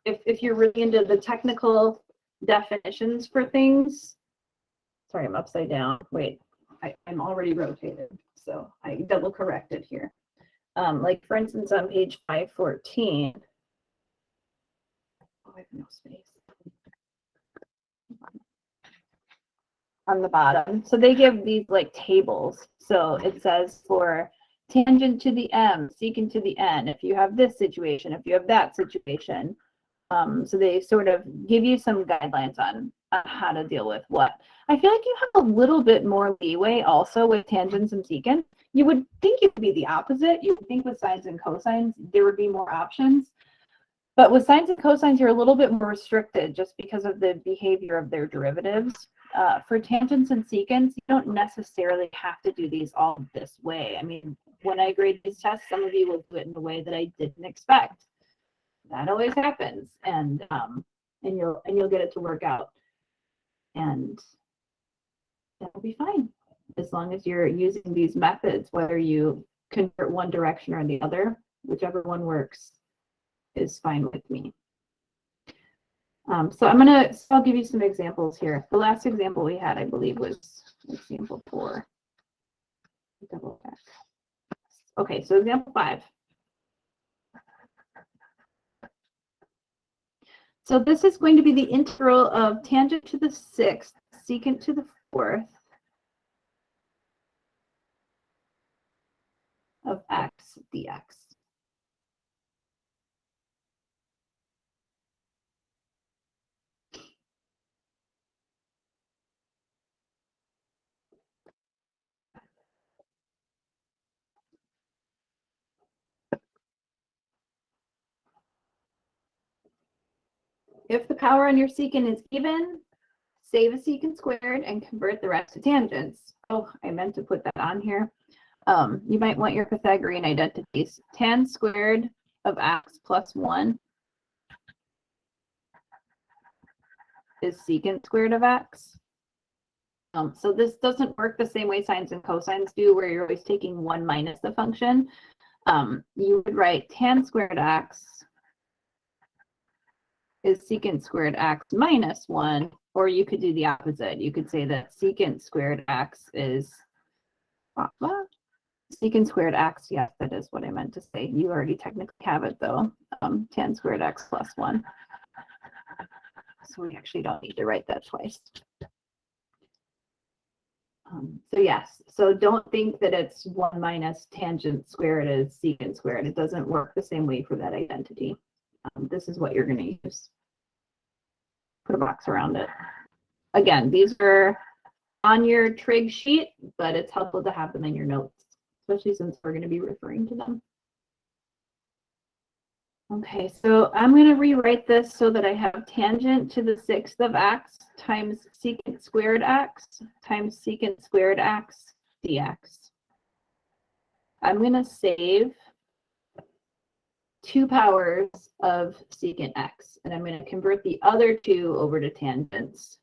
if you're really into the technical definitions for things, sorry, I'm upside down. Wait, I'm already rotated, so I double corrected here. Like for instance, on page 514, oh, I have no space. On the bottom. So they give these like tables. So it says for tangent to the m, secant to the n, if you have this situation, if you have that situation. So they sort of give you some guidelines on how to deal with what. I feel like you have a little bit more leeway also with tangents and secants. You would think it would be the opposite. You would think with sines and cosines, there would be more options. But with sines and cosines, you're a little bit more restricted just because of the behavior of their derivatives. For tangents and secants, you don't necessarily have to do these all this way. I mean, when I grade these tests, some of you will do it in a way that I didn't expect. That always happens, and you'll get it to work out, and that'll be fine as long as you're using these methods, whether you convert one direction or the other, whichever one works is fine with me. So I'll give you some examples here. The last example we had, I believe, was example 4. Double check. Okay, so example 5. So this is going to be the integral of tangent to the 6th, secant to the 4th of x dx. If the power on your secant is even, save a secant squared and convert the rest to tangents. Oh, I meant to put that on here. You might want your Pythagorean identities. Tan squared of x plus 1 is secant squared of x. So this doesn't work the same way sines and cosines do, where you're always taking 1 minus the function. You would write tan squared x is secant squared x minus 1, or you could do the opposite. You could say that secant squared x is secant squared x. Yes, that is what I meant to say. You already technically have it though. Tan squared x plus 1. So we actually don't need to write that twice. So yes, so don't think that it's 1 minus tangent squared is secant squared. It doesn't work the same way for that identity. This is what you're going to use. Put a box around it. Again, these are on your trig sheet, but it's helpful to have them in your notes, especially since we're going to be referring to them. Okay, so I'm going to rewrite this so that I have tangent to the 6th of x times secant squared x times secant squared x dx. I'm going to save 2 powers of secant x, and I'm going to convert the other 2 over to tangents.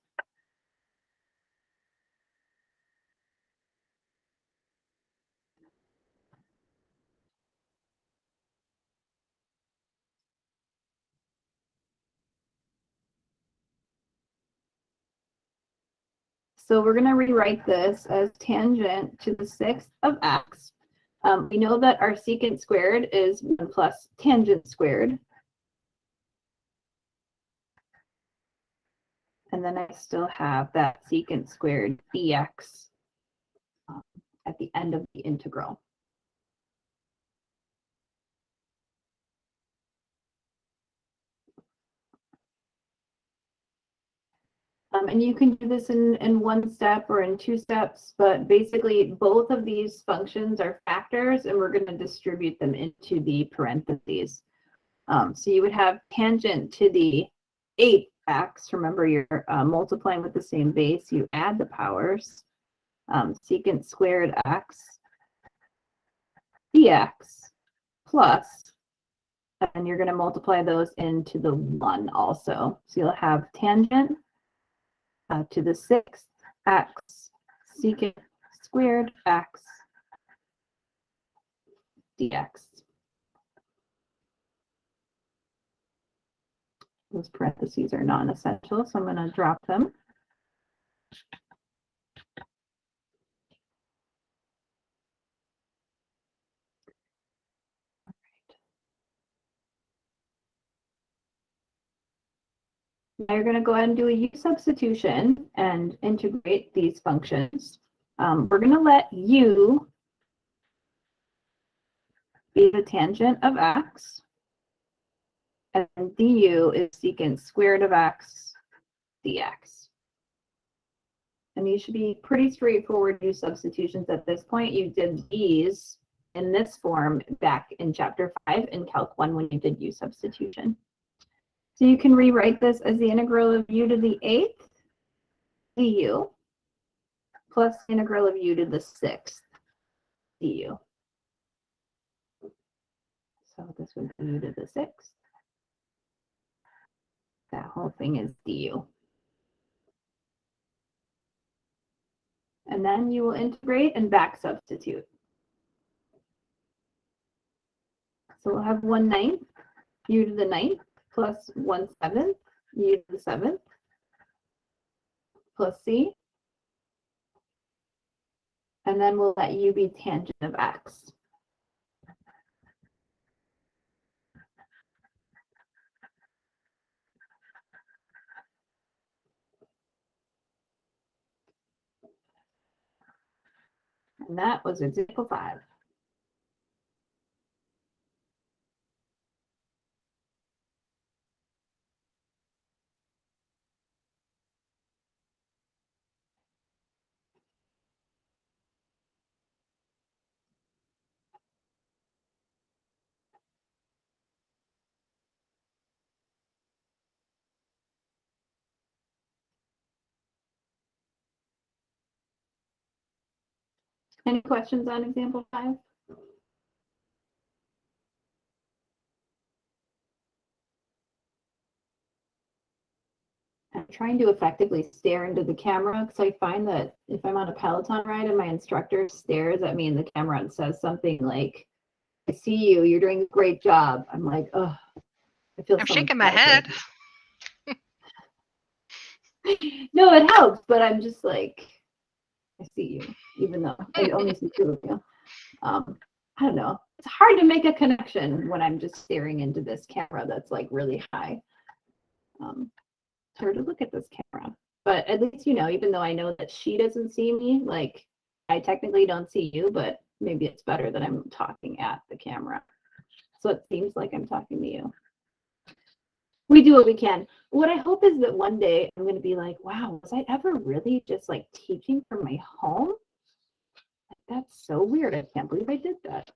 So we're going to rewrite this as tangent to the 6th of x. We know that our secant squared is 1 plus tangent squared. And then I still have that secant squared dx at the end of the integral. And you can do this in 1 step or in 2 steps, but basically both of these functions are factors, and we're going to distribute them into the parentheses. So you would have tangent to the 8th x. Remember, you're multiplying with the same base. You add the powers. Secant squared x dx plus, and you're going to multiply those into the 1 also. So you'll have tangent to the 6th x secant squared x dx. Those parentheses are non-essential, so I'm going to drop them. Now you're going to go ahead and do a u substitution and integrate these functions. We're going to let u be the tangent of x, and du is secant squared of x dx. And these should be pretty straightforward u substitutions at this point. You did these in this form back in chapter 5 in Calc 1 when you did u substitution. So you can rewrite this as the integral of u to the 8th du plus integral of u to the 6th du. So this would be u to the 6th whole thing is du. And then you will integrate and back substitute. So we'll have 1/9 u to the 9th plus 1/7 u to the 7th plus c. And then we'll let u be tangent of x. And that was example 5. Any questions on example 5? I'm trying to effectively stare into the camera because I find that if I'm on a Peloton ride and my instructor stares at me in the camera and says something like, I see you, you're doing a great job. I'm like, oh, I feel I'm so shaking my head. No, it helps, but I'm just like, I see you, even though I only see 2 of you. I don't know. It's hard to make a connection when I'm just staring into this camera that's like really high. It's hard to look at this camera, but at least, you know, even though I know that she doesn't see me, like I technically don't see you, but maybe it's better that I'm talking at the camera. So it seems like I'm talking to you. We do what we can. What I hope is that one day I'm going to be like, wow, was I ever really just like teaching from my home? That's so weird. I can't believe I did that.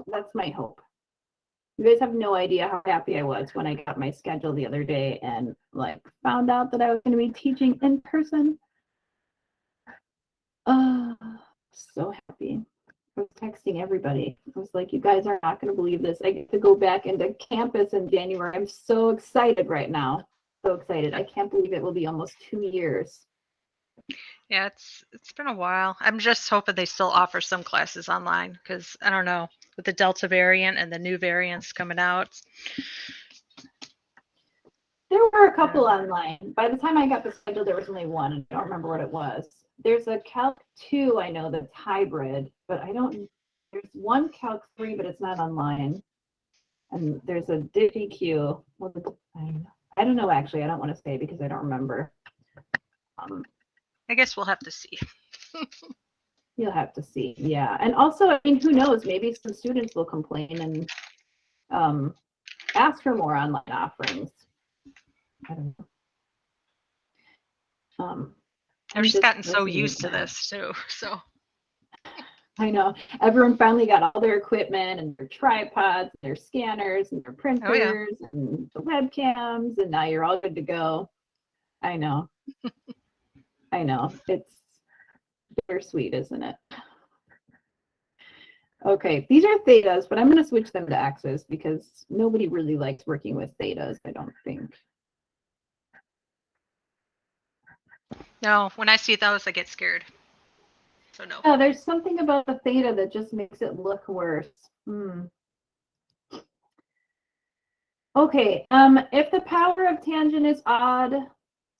That's my hope. You guys have no idea how happy I was when I got my schedule the other day and like found out that I was going to be teaching in person. So happy. I was texting everybody. I was like, you guys are not going to believe this. I get to go back into campus in January. I'm so excited right now. So excited. I can't believe it will be almost 2 years. Yeah, it's been a while. I'm just hoping they still offer some classes online because I don't know, with the Delta variant and the new variants coming out. There were a couple online. By the time I got the schedule, there was only one. And I don't remember what it was. There's a Calc 2 I know that's hybrid, but I don't. There's one Calc 3, but it's not online. And there's a DigiQ. I don't know, actually. I don't want to say because I don't remember. I guess we'll have to see. You'll have to see. Yeah. And also, I mean, who knows? Maybe some students will complain and ask for more online offerings. I don't know. I've just gotten so used to this too. So I know everyone finally got all their equipment and their tripods, their scanners and their printers and the webcams, and now you're all good to go. I know. I know. It's bittersweet, isn't it? Okay, these are thetas, but I'm going to switch them to x's because nobody really likes working with thetas, I don't think. no, when I see those, I get scared. So no. Oh, there's something about the theta that just makes it look worse. Okay, if the power of tangent is odd,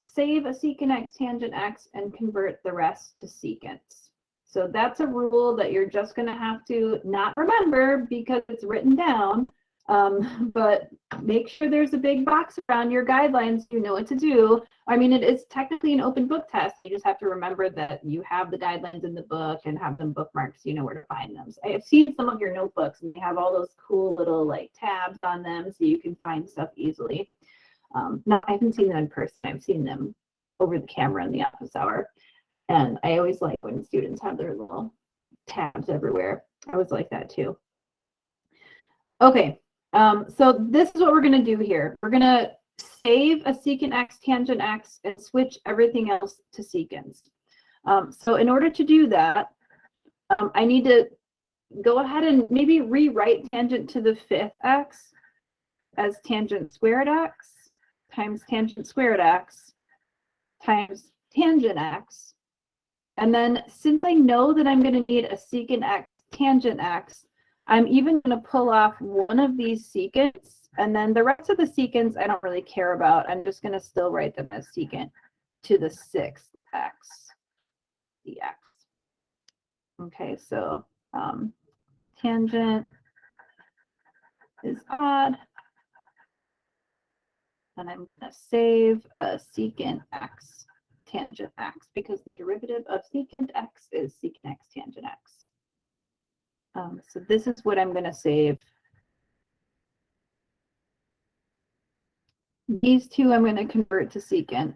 save a secant x tangent x and convert the rest to secants. So that's a rule that you're just going to have to not remember because it's written down, but make sure there's a big box around your guidelines so you know what to do. I mean, it is technically an open book test. You just have to remember that you have the guidelines in the book and have them bookmarked so you know where to find them. So I have seen some of your notebooks and they have all those cool little like tabs on them so you can find stuff easily. No, I haven't seen them in person. I've seen them over the camera in the office hour. And I always like when students have their little tabs everywhere. I always like that too. Okay, so this is what we're going to do here. We're going to save a secant x tangent x and switch everything else to secants. So in order to do that, I need to go ahead and maybe rewrite tangent to the 5th x as tangent squared x times tangent squared x times tangent x. And then since I know that I'm going to need a secant x tangent x, I'm even going to pull off one of these secants, and then the rest of the secants I don't really care about. I'm just going to still write them as secant to the 6th x dx. Okay, so tangent is odd, and I'm going to save a secant x tangent x because the derivative of secant x is secant x tangent x. So this is what I'm going to save. These two I'm going to convert to secants.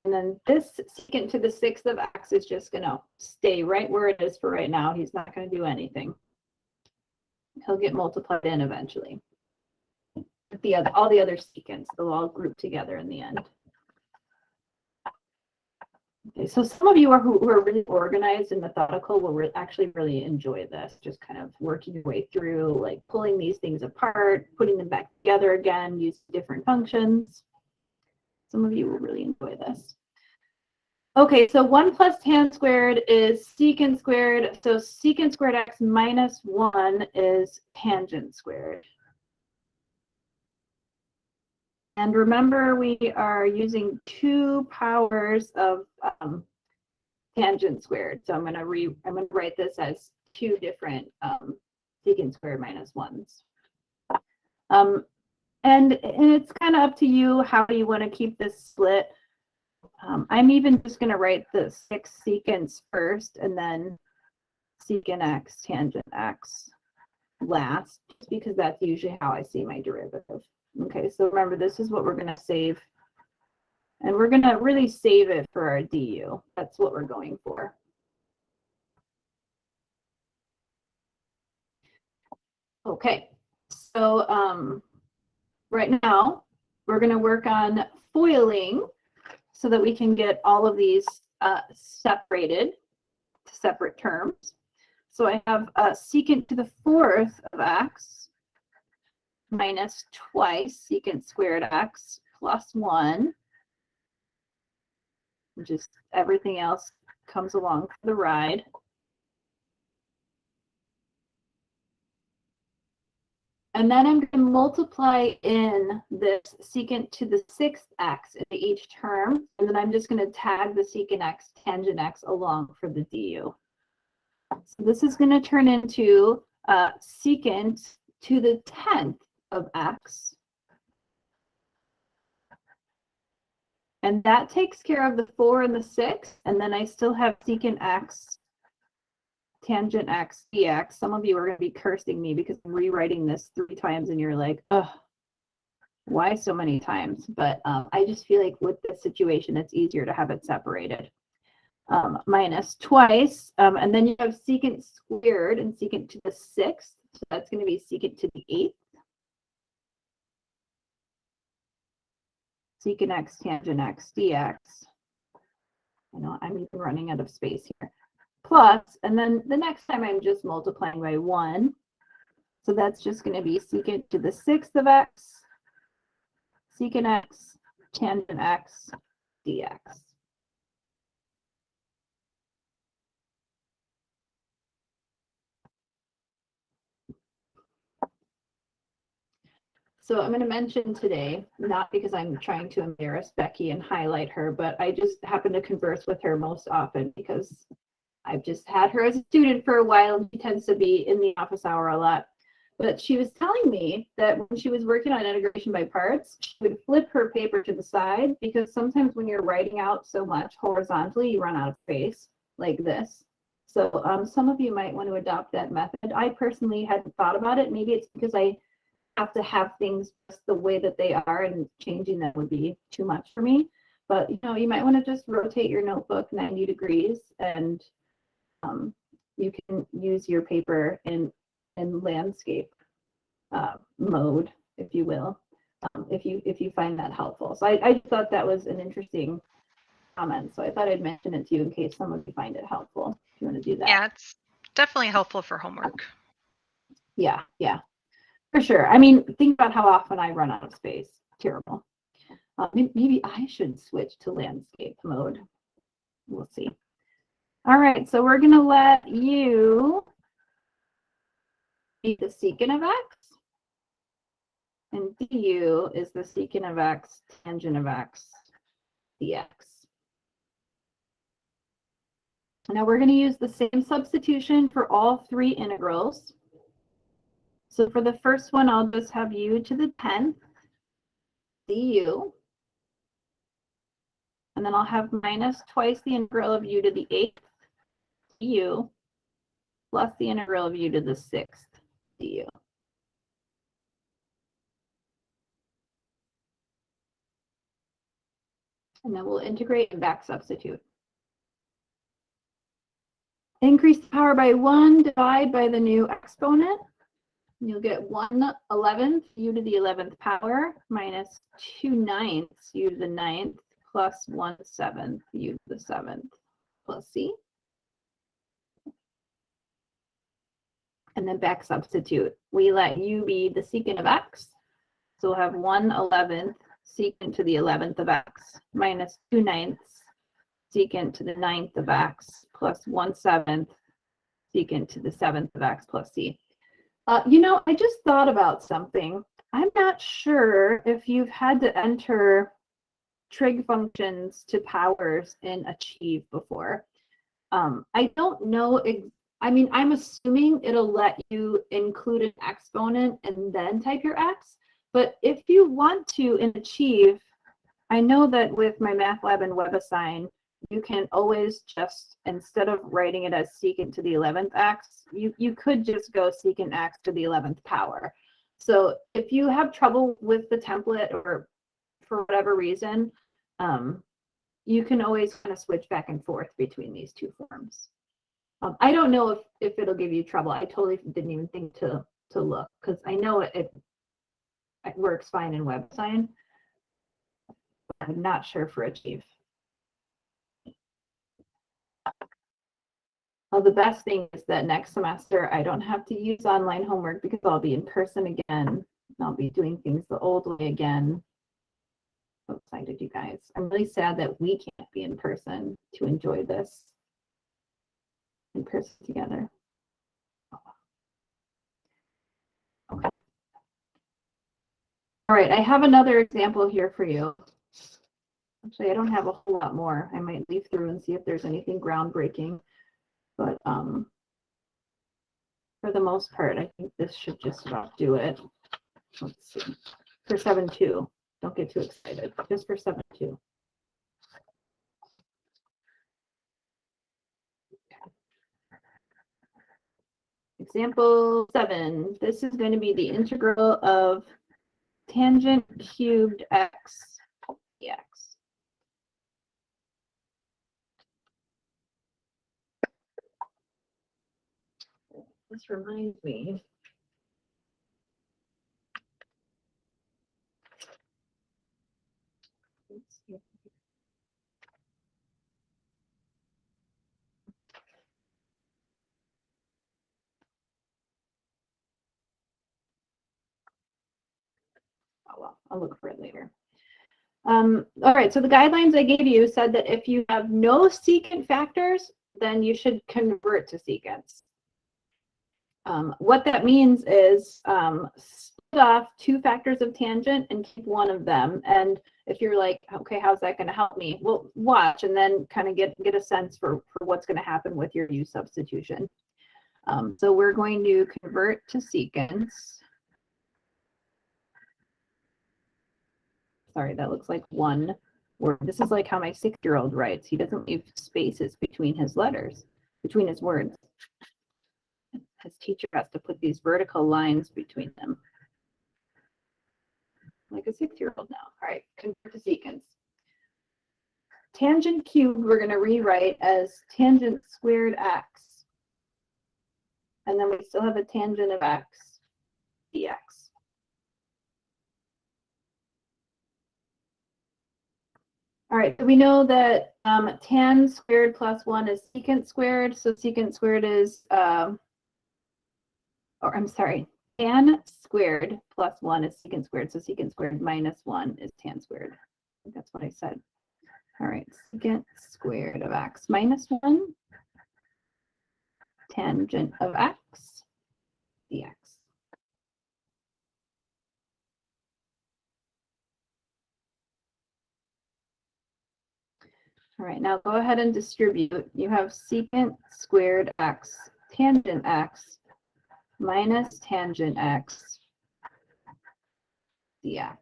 And then this secant to the 6th of x is just going to stay right where it is for right now. He's not going to do anything. He'll get multiplied in eventually. All the other secants, they'll all group together in the end. Okay, so some of you who are really organized and methodical will actually really enjoy this, just kind of working your way through, like pulling these things apart, putting them back together again, use different functions. Some of you will really enjoy this. Okay, so 1 plus tan squared is secant squared. So secant squared x minus 1 is tangent squared. And remember, we are using 2 powers of tangent squared. So I'm going to write this as 2 different secant squared minus 1s. And it's kind of up to you how you want to keep this split. I'm even just going to write the 6 secants first and then secant x tangent x last, because that's usually how I see my derivative. Okay, so remember, this is what we're going to save. And we're going to really save it for our du. That's what we're going for. Okay, so right now we're going to work on foiling so that we can get all of these separated to separate terms. So I have secant to the 4th of x minus twice secant squared x plus 1. Just everything else comes along for the ride. And then I'm going to multiply in this secant to the 6th x into each term. And then I'm just going to tag the secant x tangent x along for the du. So this is going to turn into secant to the 10th of x. And that takes care of the 4 and the 6. And then I still have secant x tangent x dx. Some of you are going to be cursing me because I'm rewriting this 3 times and you're like, ugh, why so many times? But I just feel like with this situation, it's easier to have it separated. Minus twice, and then you have secant squared and secant to the 6th. So that's going to be secant to the 8th. Secant x tangent x dx. I know I'm even running out of space here. Plus, and then the next time I'm just multiplying by 1. So that's just going to be secant to the 6th of x, secant x tangent x dx. So I'm going to mention today, not because I'm trying to embarrass Becky and highlight her, but I just happen to converse with her most often because I've just had her as a student for a while, and she tends to be in the office hour a lot. But she was telling me that when she was working on integration by parts, she would flip her paper to the side because sometimes when you're writing out so much horizontally, you run out of space like this. So some of you might want to adopt that method. I personally hadn't thought about it. Maybe it's because I have to have things just the way that they are, and changing them would be too much for me. But you might want to just rotate your notebook 90 degrees, and you can use your paper in landscape mode, if you will, if you find that helpful. So I thought that was an interesting comments. So I thought I'd mention it to you in case some of you find it helpful. If you want to do that. Yeah, it's definitely helpful for homework. Yeah, for sure. I mean, think about how often I run out of space. Terrible. Maybe I should switch to landscape mode. We'll see. All right, so we're going to let you be the secant of x, and du is the secant of x, tangent of x, dx. Now we're going to use the same substitution for all three integrals. So for the first one, I'll just have u to the 10th du. And then I'll have minus twice the integral of u to the 8th du plus the integral of u to the 6th du. And then we'll integrate and back substitute. Increase the power by 1, divide by the new exponent. You'll get 1/11th u to the 11th power minus 2/9 u to the 9th plus 1/7 u to the 7th plus c. And then back substitute. We let u be the secant of x. So we'll have 1/11th secant to the 11th of x minus 2/9 secant to the 9th of x plus 1/7 secant to the 7th of x plus c. I just thought about something. I'm not sure if you've had to enter trig functions to powers in Achieve before. I don't know. I'm assuming it'll let you include an exponent and then type your x. But if you want to in Achieve, I know that with MyMathLab and WebAssign, you can always just, instead of writing it as secant to the 11th x, you could just go secant x to the 11th power. So if you have trouble with the template or for whatever reason, you can always kind of switch back and forth between these two forms. I don't know if it'll give you trouble. I totally didn't even think to look because I know it works fine in WebAssign. I'm not sure for Achieve. Well, the best thing is that next semester I don't have to use online homework because I'll be in person again. I'll be doing things the old way again. So excited, you guys. I'm really sad that we can't be in person to enjoy this in person together. Okay. All right, I have another example here for you. Actually, I don't have a whole lot more. I might leaf through and see if there's anything groundbreaking. But for the most part, I think this should just about do it. Let's see. For 7-2, don't get too excited. Just for 7-2. Example 7. This is going to be the integral of tangent cubed x dx. This reminds me. Oh, well, I'll look for it later. All right, so the guidelines I gave you said that if you have no secant factors, then you should convert to secants. What that means is split off 2 factors of tangent and keep one of them. And if you're like, okay, how's that going to help me? Well, watch and then kind of get a sense for what's going to happen with your u substitution. So we're going to convert to secants. Sorry, that looks like one word. This is like how my 6-year-old writes. He doesn't leave spaces between his letters, between his words. His teacher has to put these vertical lines between them. Like a 6-year-old now. All right, convert to secants. Tangent cubed, we're going to rewrite as tangent squared x. And then we still have a tangent of x dx. All right, so we know that tan squared plus 1 is secant squared. So secant squared is, or I'm sorry, tan squared plus 1 is secant squared. So secant squared minus 1 is tan squared. I think that's what I said. All right, secant squared of x minus 1, tangent of x dx. All right, now go ahead and distribute. You have secant squared x tangent x minus tangent x dx.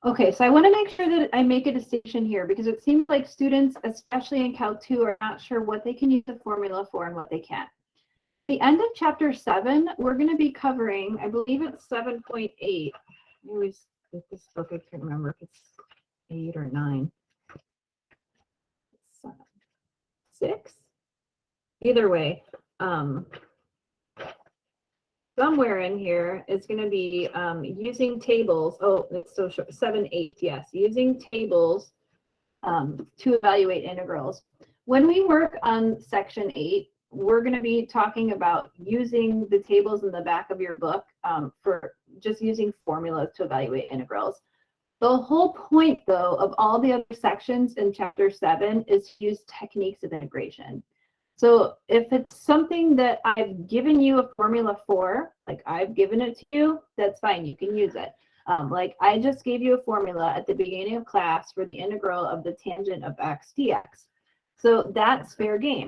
Okay, so I want to make sure that I make a distinction here because it seems like students, especially in Cal 2, are not sure what they can use the formula for and what they can't. At the end of chapter 7, we're going to be covering, I believe it's 7.8. I always get this book, I can't remember if it's 8 or 9. 6? Either way, somewhere in here is going to be using tables. Oh, it's so short. 7, 8, yes. Using tables to evaluate integrals. When we work on section 8, we're going to be talking about using the tables in the back of your book for just using formulas to evaluate integrals. The whole point, though, of all the other sections in chapter 7 is to use techniques of integration. So if it's something that I've given you a formula for, like I've given it to you, that's fine, you can use it. Like I just gave you a formula at the beginning of class for the integral of the tangent of x dx. So that's fair game.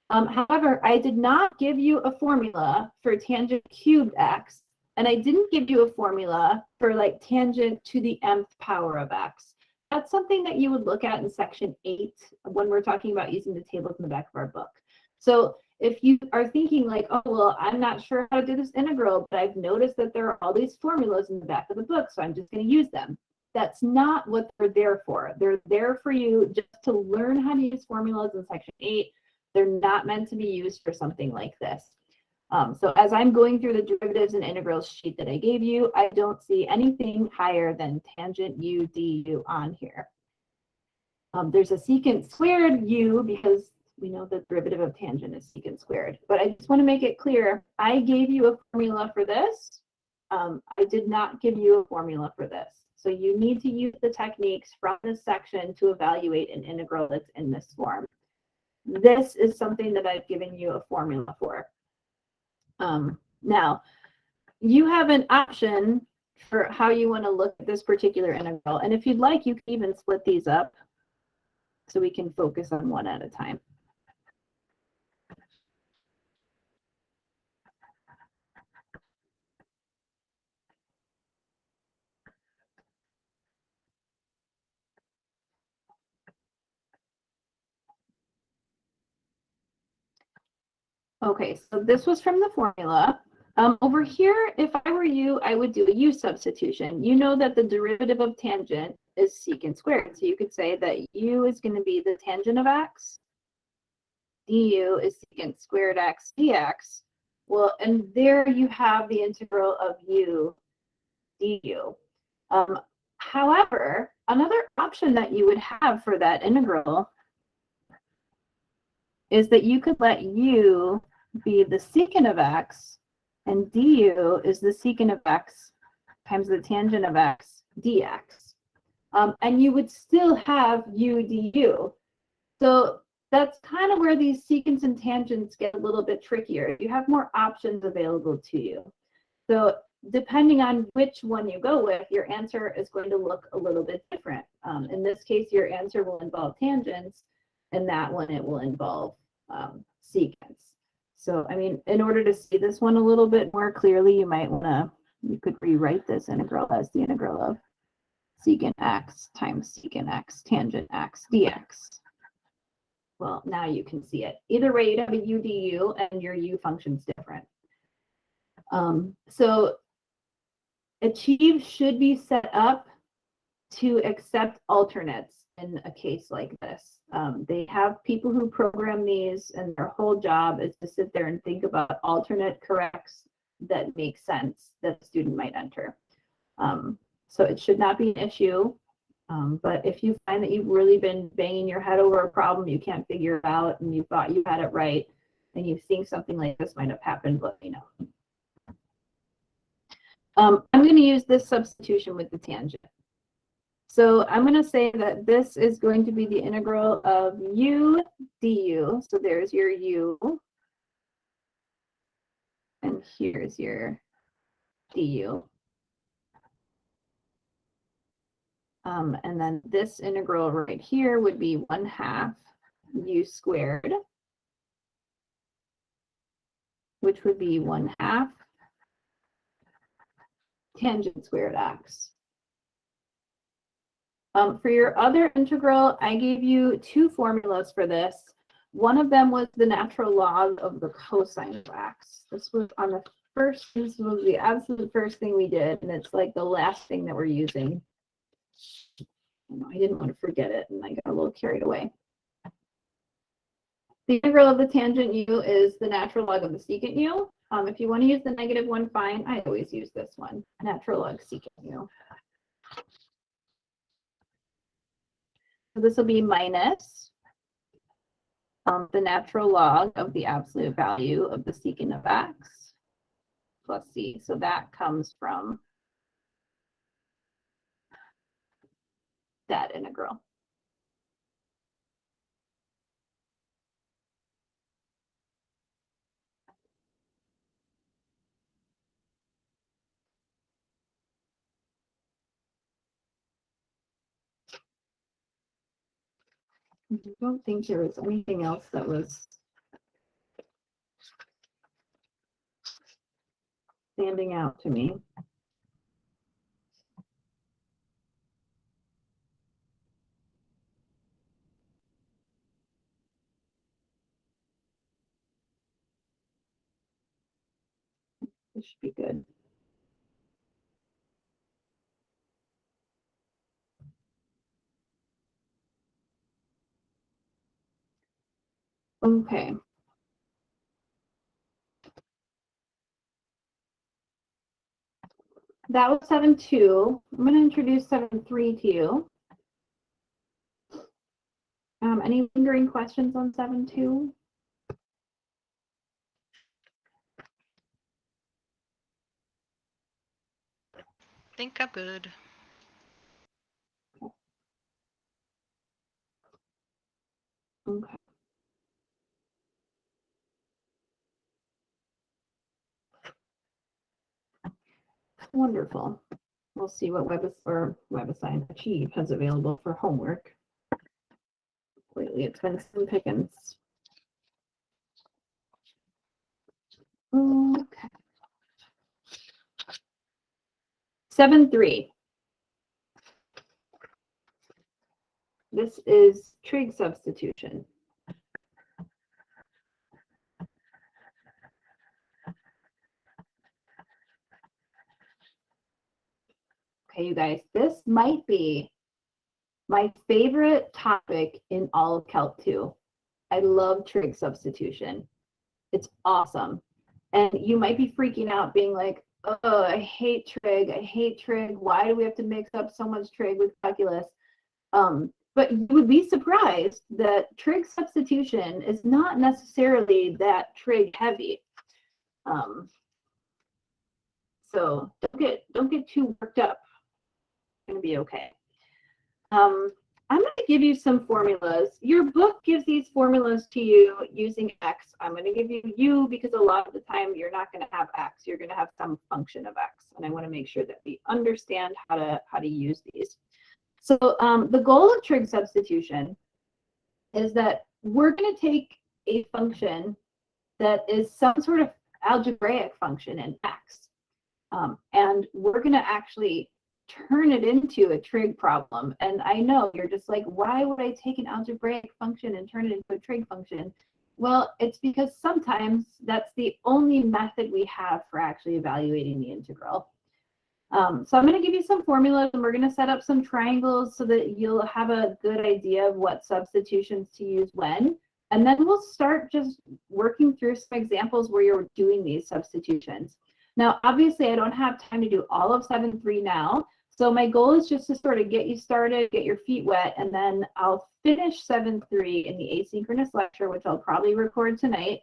However, I did not give you a formula for tangent cubed x, and I didn't give you a formula for like tangent to the mth power of x. That's something that you would look at in section 8 when we're talking about using the tables in the back of our book. So if you are thinking like, oh, well, I'm not sure how to do this integral, but I've noticed that there are all these formulas in the back of the book, so I'm just going to use them. That's not what they're there for. They're there for you just to learn how to use formulas in section 8. They're not meant to be used for something like this. So as I'm going through the derivatives and integrals sheet that I gave you, I don't see anything higher than tangent u du on here. There's a secant squared u because we know the derivative of tangent is secant squared. But I just want to make it clear, I gave you a formula for this. I did not give you a formula for this. So you need to use the techniques from this section to evaluate an integral that's in this form. This is something that I've given you a formula for. Now, you have an option for how you want to look at this particular integral. And if you'd like, you can even split these up so we can focus on one at a time. Okay, so this was from the formula. Over here, if I were you, I would do a u substitution. You know that the derivative of tangent is secant squared. So you could say that u is going to be the tangent of x. Du is secant squared x dx. Well, and there you have the integral of u du. However, another option that you would have for that integral is that you could let u be the secant of x, and du is the secant of x times the tangent of x dx. And you would still have u du. So that's kind of where these secants and tangents get a little bit trickier. You have more options available to you. So depending on which one you go with, your answer is going to look a little bit different. In this case, your answer will involve tangents, and that one it will involve secants. So, I mean, in order to see this one a little bit more clearly, you could rewrite this integral as the integral of secant x times secant x tangent x dx. Well, now you can see it. Either way, you'd have a u du, and your u function's different. So Achieve should be set up to accept alternates in a case like this. They have people who program these, and their whole job is to sit there and think about alternate corrects that make sense that the student might enter. So it should not be an issue. But if you find that you've really been banging your head over a problem, you can't figure it out, and you thought you had it right, and you think something like this might have happened, let me know. I'm going to use this substitution with the tangent. So I'm going to say that this is going to be the integral of u du. So there's your u. And here's your du. And then this integral right here would be 1/2 u squared, which would be 1/2 tangent squared x. For your other integral, I gave you two formulas for this. One of them was the natural log of the cosine of x. This was on the first, this was the absolute first thing we did, and it's like the last thing that we're using. I didn't want to forget it, and I got a little carried away. The integral of the tangent u is the natural log of the secant u. If you want to use the negative one, fine. I always use this one, natural log secant u. So this will be minus the natural log of the absolute value of the secant of x plus c. So that comes from that integral. I don't think there was anything else that was standing out to me. This should be good. Okay. That was 7.2. I'm going to introduce 7.3 to you. Any lingering questions on 7.2? Think I'm good. Okay. Wonderful. We'll see what WebAssign Achieve has available for homework. Lately, it's been slim pickings. Okay. 7.3. This is trig substitution. Okay, you guys, this might be my favorite topic in all of Calc 2. I love trig substitution. It's awesome. And you might be freaking out being like, oh, I hate trig. I hate trig. Why do we have to mix up so much trig with calculus? But you would be surprised that trig substitution is not necessarily that trig heavy. So don't get too worked up. It's going to be okay. I'm going to give you some formulas. Your book gives these formulas to you using x. I'm going to give you u because a lot of the time you're not going to have x. You're going to have some function of x. And I want to make sure that we understand how to use these. So the goal of trig substitution is that we're going to take a function that is some sort of algebraic function in x. And we're going to actually turn it into a trig problem. And I know you're just like, why would I take an algebraic function and turn it into a trig function? Well, it's because sometimes that's the only method we have for actually evaluating the integral. So I'm going to give you some formulas, and we're going to set up some triangles so that you'll have a good idea of what substitutions to use when. And then we'll start just working through some examples where you're doing these substitutions. Now, obviously, I don't have time to do all of 7.3 now, So my goal is just to sort of get you started, get your feet wet, and then I'll finish 7.3 in the asynchronous lecture, which I'll probably record tonight.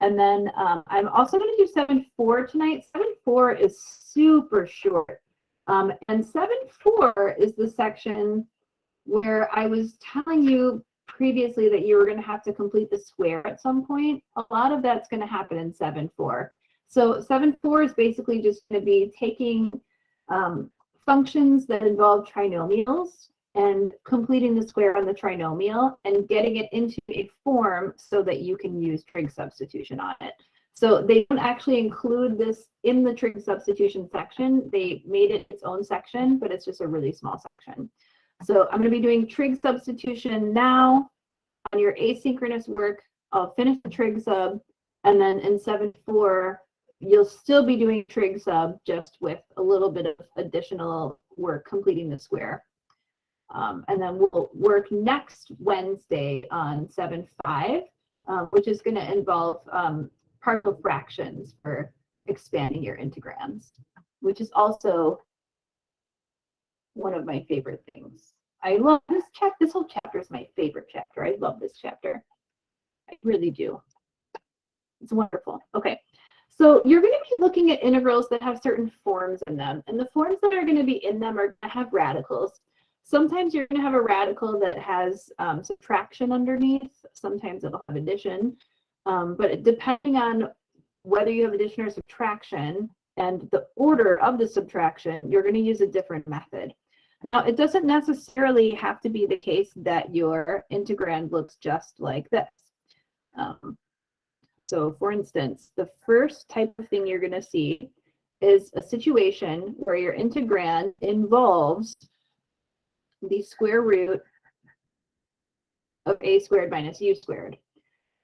And then I'm also going to do 7.4 tonight. 7.4 is super short. And 7.4 is the section where I was telling you previously that you were going to have to complete the square at some point. A lot of that's going to happen in 7.4. So 7.4 is basically just going to be taking functions that involve trinomials and completing the square on the trinomial and getting it into a form so that you can use trig substitution on it. So they don't actually include this in the trig substitution section. They made it its own section, but it's just a really small section. So I'm going to be doing trig substitution now on your asynchronous work. I'll finish the trig sub, and then in 7.4, you'll still be doing trig sub, just with a little bit of additional work completing the square. And then we'll work next Wednesday on 7.5, which is going to involve partial fractions for expanding your integrands, which is also one of my favorite things. I love this chapter. This whole chapter is my favorite chapter. I love this chapter. I really do. It's wonderful. Okay. So you're going to be looking at integrals that have certain forms in them, and the forms that are going to be in them are going to have radicals. Sometimes you're going to have a radical that has subtraction underneath. Sometimes it'll have addition. But depending on whether you have addition or subtraction and the order of the subtraction, you're going to use a different method. Now, it doesn't necessarily have to be the case that your integrand looks just like this. So for instance, the first type of thing you're going to see is a situation where your integrand involves the square root of a squared minus u squared.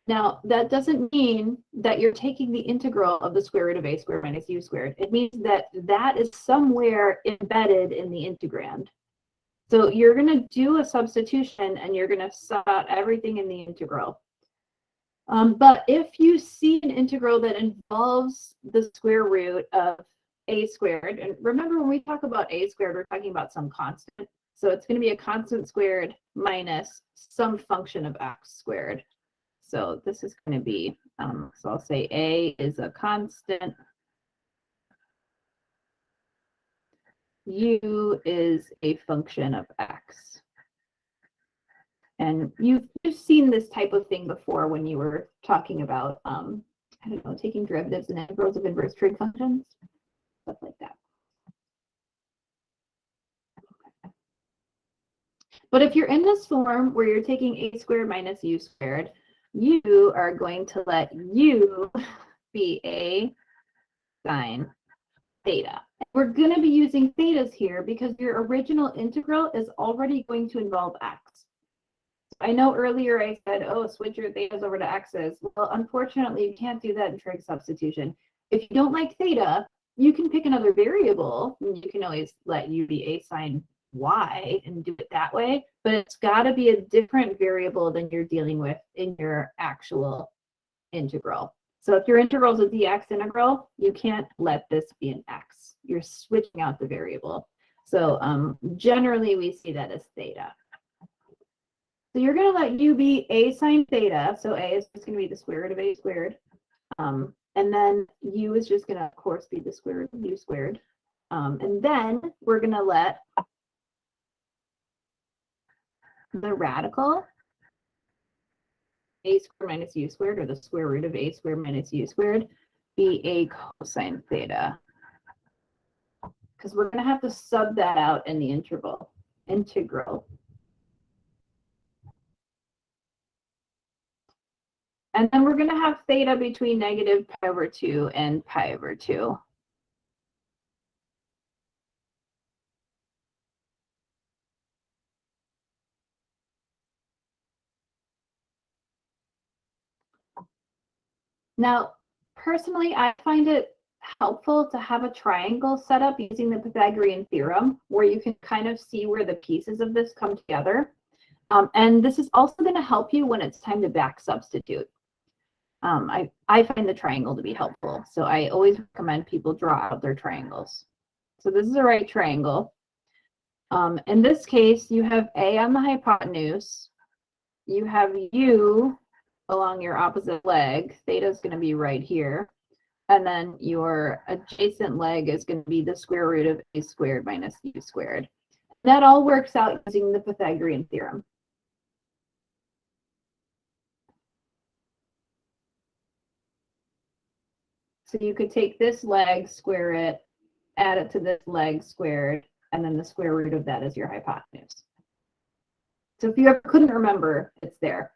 Now, that doesn't mean that you're taking the integral of the square root of a squared minus u squared. It means that that is somewhere embedded in the integrand. So you're going to do a substitution and you're going to sub out everything in the integral. But if you see an integral that involves the square root of a squared, and remember when we talk about a squared, we're talking about some constant. So it's going to be a constant squared minus some function of x squared. So this is going to be, so I'll say a is a constant, u is a function of x. And you've seen this type of thing before when you were talking about, I don't know, taking derivatives and integrals of inverse trig functions, stuff like that. But if you're in this form where you're taking a squared minus u squared, you are going to let u be a sine theta. We're going to be using thetas here because your original integral is already going to involve x. I know earlier I said, oh, switch your thetas over to x's. Well, unfortunately, you can't do that in trig substitution. If you don't like theta, you can pick another variable. And you can always let u be a sine y and do it that way, but it's got to be a different variable than you're dealing with in your actual integral. So if your integral is a dx integral, you can't let this be an x. You're switching out the variable. So generally, we see that as theta. So you're going to let u be a sine theta. So a is just going to be the square root of a squared. And then u is just going to, of course, be the square root of u squared. And then we're going to let the radical a squared minus u squared, or the square root of a squared minus u squared, be a cosine theta. Because we're going to have to sub that out in the integral. And then we're going to have theta between negative pi over 2 and pi over 2. Now, personally, I find it helpful to have a triangle set up using the Pythagorean theorem, where you can kind of see where the pieces of this come together. And this is also going to help you when it's time to back substitute. I find the triangle to be helpful, so I always recommend people draw out their triangles. So this is a right triangle. In this case, you have A on the hypotenuse. You have U along your opposite leg. Theta is going to be right here. And then your adjacent leg is going to be the square root of A squared minus U squared. That all works out using the Pythagorean theorem. So you could take this leg, square it, add it to this leg squared, and then the square root of that is your hypotenuse. So if you ever couldn't remember, it's there.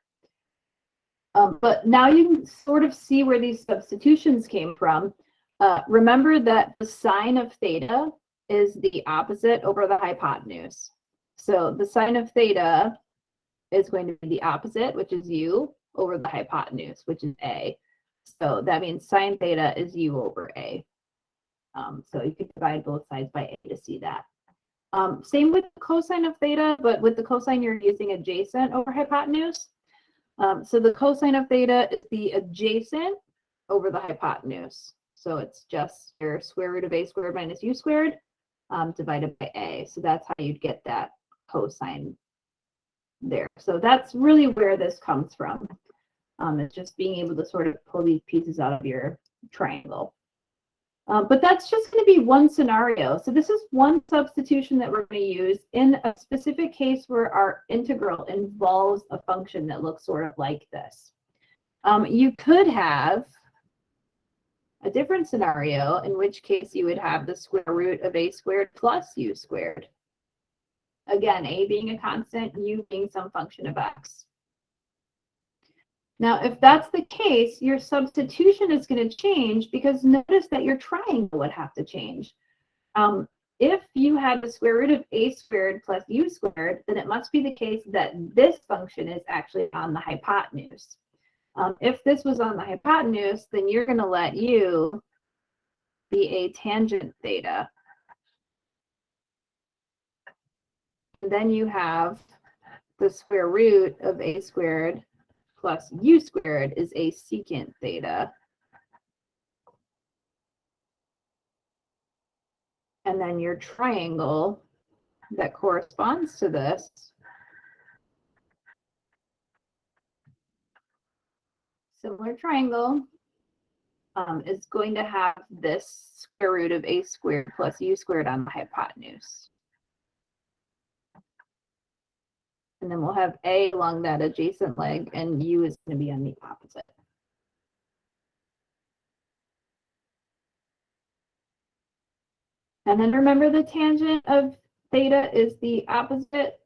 But now you can sort of see where these substitutions came from. Remember that the sine of theta is the opposite over the hypotenuse. So the sine of theta is going to be the opposite, which is u, over the hypotenuse, which is a. So that means sine theta is u over a. So you could divide both sides by a to see that. Same with the cosine of theta, but with the cosine, you're using adjacent over hypotenuse. So the cosine of theta is the adjacent over the hypotenuse. So it's just your square root of a squared minus u squared divided by a. So that's how you'd get that cosine there. So that's really where this comes from. It's just being able to sort of pull these pieces out of your triangle. But that's just going to be one scenario. So this is one substitution that we're going to use in a specific case where our integral involves a function that looks sort of like this. You could have a different scenario, in which case you would have the square root of a squared plus u squared. Again, a being a constant, u being some function of x. Now, if that's the case, your substitution is going to change because notice that your triangle would have to change. If you have the square root of a squared plus u squared, then it must be the case that this function is actually on the hypotenuse. If this was on the hypotenuse, then you're going to let u be a tangent theta. And then you have the square root of a squared plus u squared is a secant theta. And then your triangle that corresponds to this similar triangle is going to have this square root of a squared plus u squared on the hypotenuse. And then we'll have a along that adjacent leg, and u is going to be on the opposite. And then remember, the tangent of theta is the opposite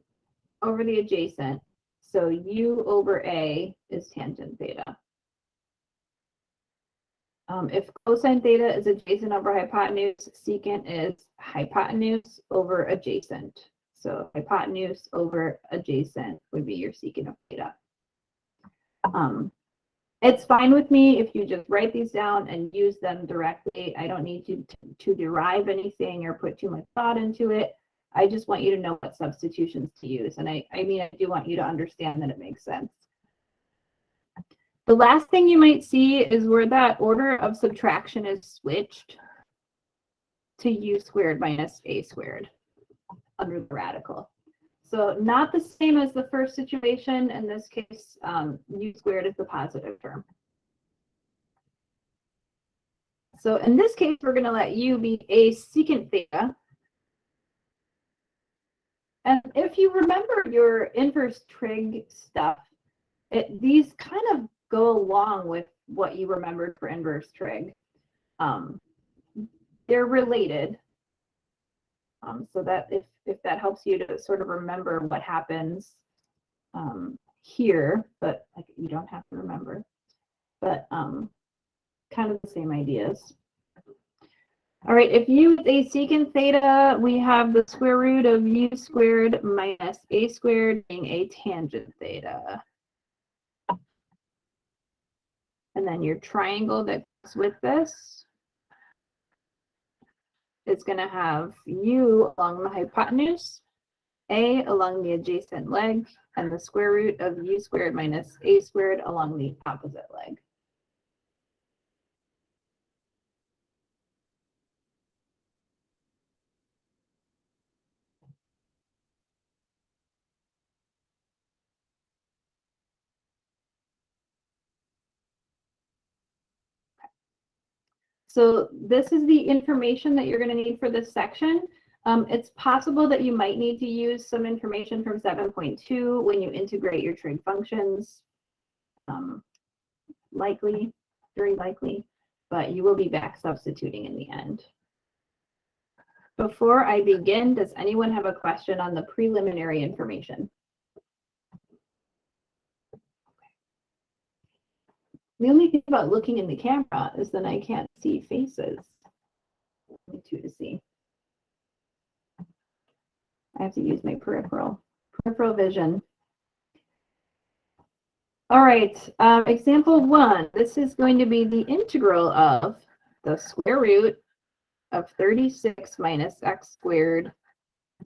over the adjacent. So u over a is tangent theta. If cosine theta is adjacent over hypotenuse, secant is hypotenuse over adjacent. So hypotenuse over adjacent would be your secant of theta. It's fine with me if you just write these down and use them directly. I don't need you to derive anything or put too much thought into it. I just want you to know what substitutions to use. And I mean, I do want you to understand that it makes sense. The last thing you might see is where that order of subtraction is switched to u squared minus a squared under the radical. So not the same as the first situation. In this case, u squared is the positive term. So in this case, we're going to let u be a secant theta. And if you remember your inverse trig stuff, these kind of go along with what you remembered for inverse trig. They're related. So that if that helps you to sort of remember what happens here, but like you don't have to remember, but kind of the same ideas. All right, if u is a secant theta, we have the square root of u squared minus a squared being a tangent theta. And then your triangle that goes with this is going to have u along the hypotenuse, a along the adjacent leg, and the square root of u squared minus a squared along the opposite leg. So this is the information that you're going to need for this section. It's possible that you might need to use some information from 7.2 when you integrate your trig functions. Likely, very likely, but you will be back substituting in the end. Before I begin, does anyone have a question on the preliminary information? The only thing about looking in the camera is then I can't see faces. Only two to see. I have to use my peripheral vision. All right, example 1. This is going to be the integral of the square root of 36 minus x squared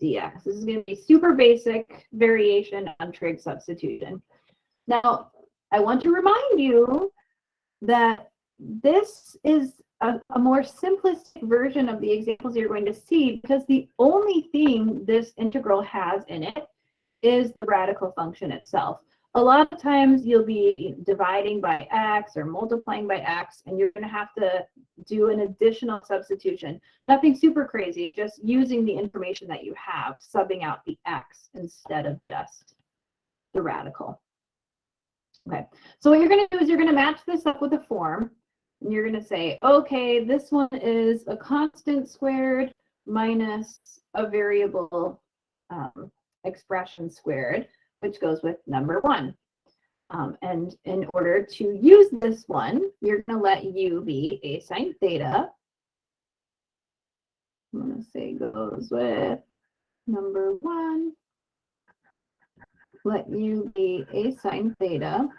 dx. This is going to be super basic variation on trig substitution. Now, I want to remind you that this is a more simplistic version of the examples you're going to see, because the only thing this integral has in it is the radical function itself. A lot of times you'll be dividing by x or multiplying by x, and you're going to have to do an additional substitution. Nothing super crazy, just using the information that you have, subbing out the x instead of just the radical. Okay, so what you're going to do is you're going to match this up with a form, and you're going to say, okay, this one is a constant squared minus a variable expression squared, which goes with number 1. And in order to use this one, you're going to let u be a sine theta. I'm going to say goes with number 1. Let u be a sine theta.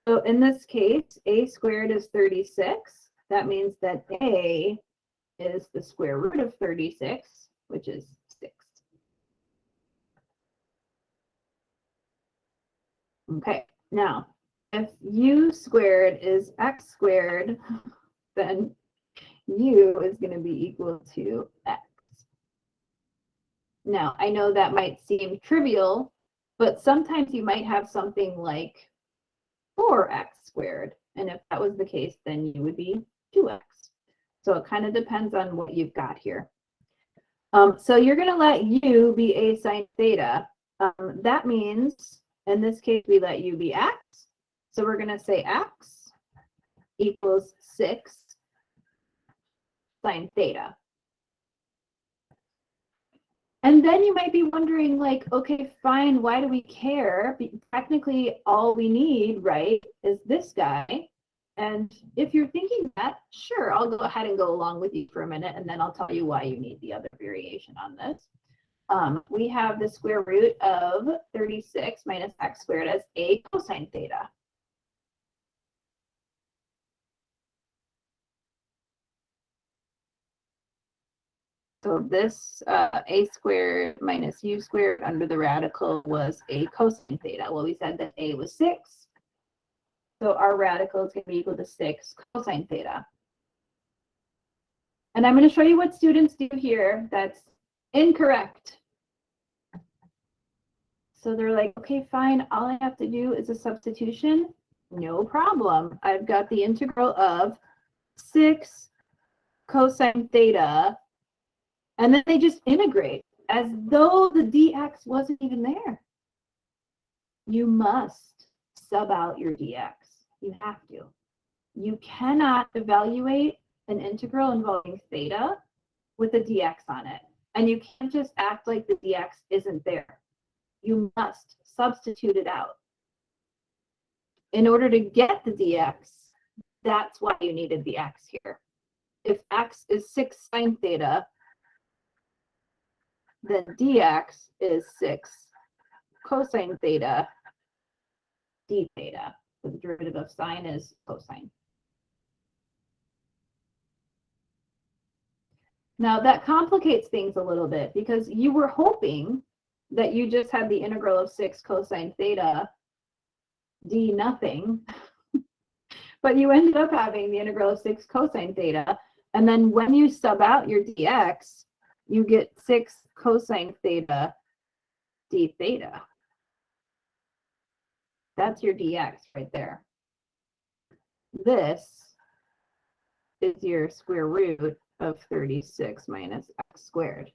So in this case, a squared is 36. That means that a is the square root of 36, which is 6. Okay, now, if u squared is x squared, then u is going to be equal to x. Now, I know that might seem trivial, but sometimes you might have something like 4x squared. And if that was the case, then u would be 2x. So it kind of depends on what you've got here. So you're going to let u be a sine theta. That means, in this case, we let u be x. So we're going to say x equals 6 sine theta. And then you might be wondering, like, okay, fine, why do we care? Technically, all we need, right, is this guy. And if you're thinking that, sure, I'll go ahead and go along with you for a minute, and then I'll tell you why you need the other variation on this. We have the square root of 36 minus x squared as a cosine theta. So this a squared minus u squared under the radical was a cosine theta. Well, we said that a was 6. So our radical is going to be equal to 6 cosine theta. And I'm going to show you what students do here that's incorrect. So they're like, okay, fine, all I have to do is a substitution. No problem. I've got the integral of 6 cosine theta. And then they just integrate as though the dx wasn't even there. You must sub out your dx. You have to. You cannot evaluate an integral involving theta with a dx on it. And you can't just act like the dx isn't there. You must substitute it out. In order to get the dx, that's why you needed the x here. If x is 6 sine theta, then dx is 6 cosine theta d theta. So the derivative of sine is cosine. Now that complicates things a little bit, because you were hoping that you just had the integral of 6 cosine theta d nothing, but you ended up having the integral of 6 cosine theta, and then when you sub out your dx, you get 6 cosine theta d theta. That's your dx right there. This is your square root of 36 minus x squared.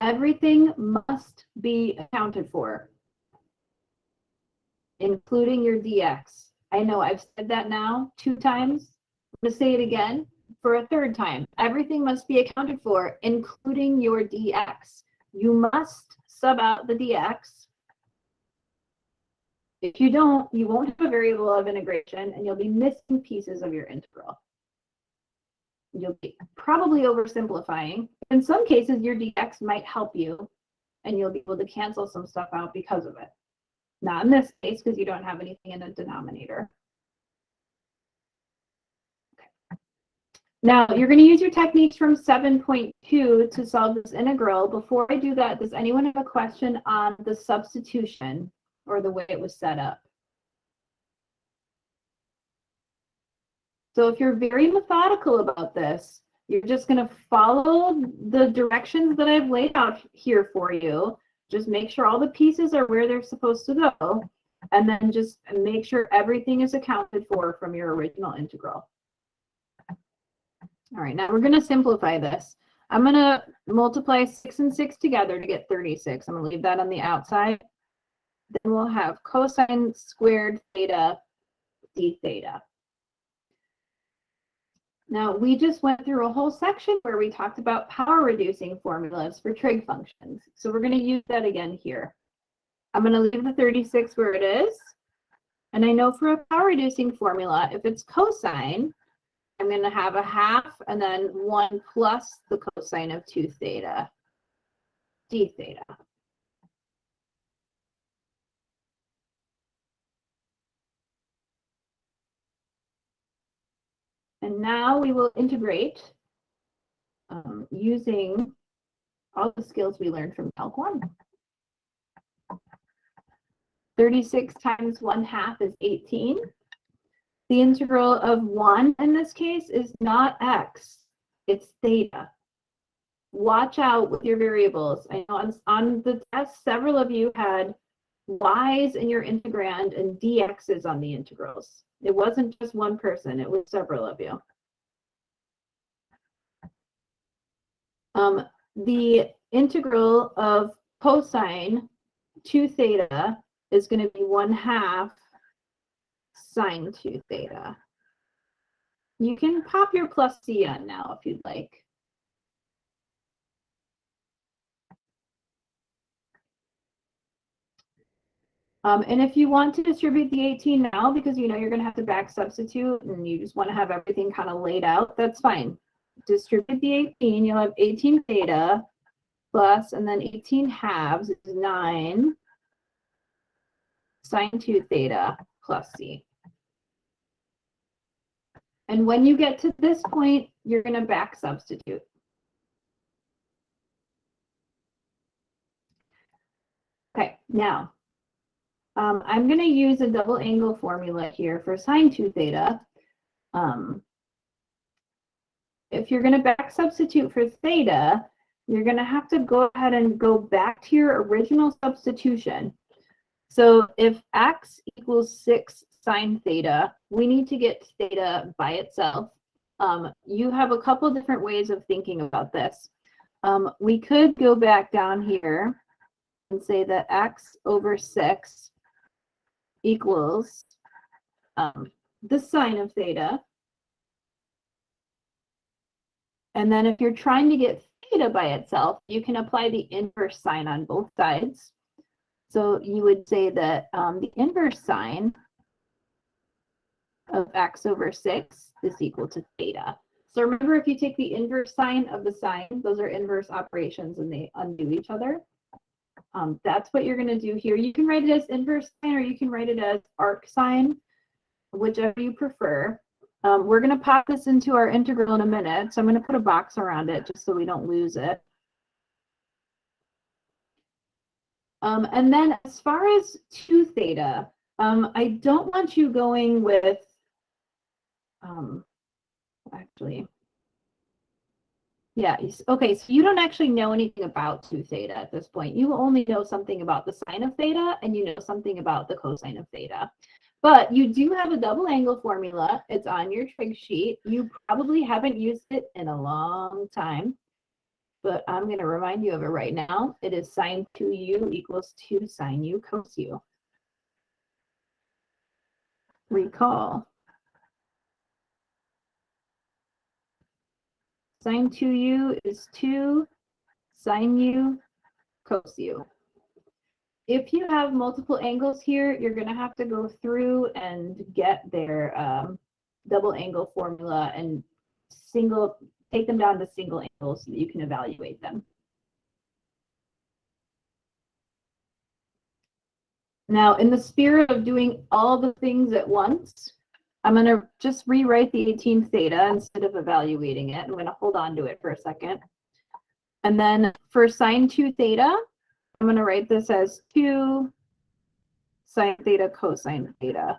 Everything must be accounted for, including your dx. I know I've said that now 2 times. I'm going to say it again for a 3rd time. Everything must be accounted for, including your dx. You must sub out the dx. If you don't, you won't have a variable of integration, and you'll be missing pieces of your integral. You'll be probably oversimplifying. In some cases, your dx might help you, and you'll be able to cancel some stuff out because of it. Not in this case, because you don't have anything in the denominator. Okay. Now, you're going to use your techniques from 7.2 to solve this integral. Before I do that, does anyone have a question on the substitution or the way it was set up? So if you're very methodical about this, you're just going to follow the directions that I've laid out here for you. Just make sure all the pieces are where they're supposed to go, and then just make sure everything is accounted for from your original integral. All right, now we're going to simplify this. I'm going to multiply 6 and 6 together to get 36. I'm going to leave that on the outside. Then we'll have cosine squared theta d theta. Now, we just went through a whole section where we talked about power reducing formulas for trig functions. So we're going to use that again here. I'm going to leave the 36 where it is. And I know for a power reducing formula, if it's cosine, I'm going to have a half and then 1 plus the cosine of 2 theta d theta. And now we will integrate using all the skills we learned from Calc 1. 36 times 1/2 is 18. The integral of 1 in this case is not x, it's theta. Watch out with your variables. I know on the test, several of you had y's in your integrand and dx's on the integrals. It wasn't just one person, it was several of you. The integral of cosine 2 theta is going to be 1/2 sine 2 theta. You can pop your plus c on now if you'd like. And if you want to distribute the 18 now, because you know you're going to have to back substitute and you just want to have everything kind of laid out, that's fine. Distribute the 18, you'll have 18 theta plus, and then 18 halves is 9 sine 2 theta plus c. And when you get to this point, you're going to back substitute. Okay, now I'm going to use a double angle formula here for sine 2 theta. If you're going to back substitute for theta, you're going to have to go ahead and go back to your original substitution. So if x equals 6 sine theta, we need to get theta by itself. You have a couple different ways of thinking about this. We could go back down here and say that x over 6 equals the sine of theta. And then if you're trying to get theta by itself, you can apply the inverse sign on both sides. So you would say that the inverse sine of x over 6 is equal to theta. So remember, if you take the inverse sign of the sine, those are inverse operations and they undo each other. That's what you're going to do here. You can write it as inverse sine or you can write it as arc sine, whichever you prefer. We're going to pop this into our integral in a minute, so I'm going to put a box around it just so we don't lose it. And then as far as 2 theta, I don't want you going with, actually, Yeah. Okay. So you don't actually know anything about 2 theta at this point. You only know something about the sine of theta, and you know something about the cosine of theta. But you do have a double angle formula. It's on your trig sheet. You probably haven't used it in a long time, but I'm going to remind you of it right now. It is sine 2u equals 2 sine u cos u. Recall. Sine 2u is 2 sine u cos u. If you have multiple angles here, you're going to have to go through and get their double angle formula and take them down to single angles so that you can evaluate them. Now, in the spirit of doing all the things at once, I'm going to just rewrite the 18 theta instead of evaluating it. I'm going to hold on to it for a second. And then for sine 2 theta, I'm going to write this as 2 sine theta cosine theta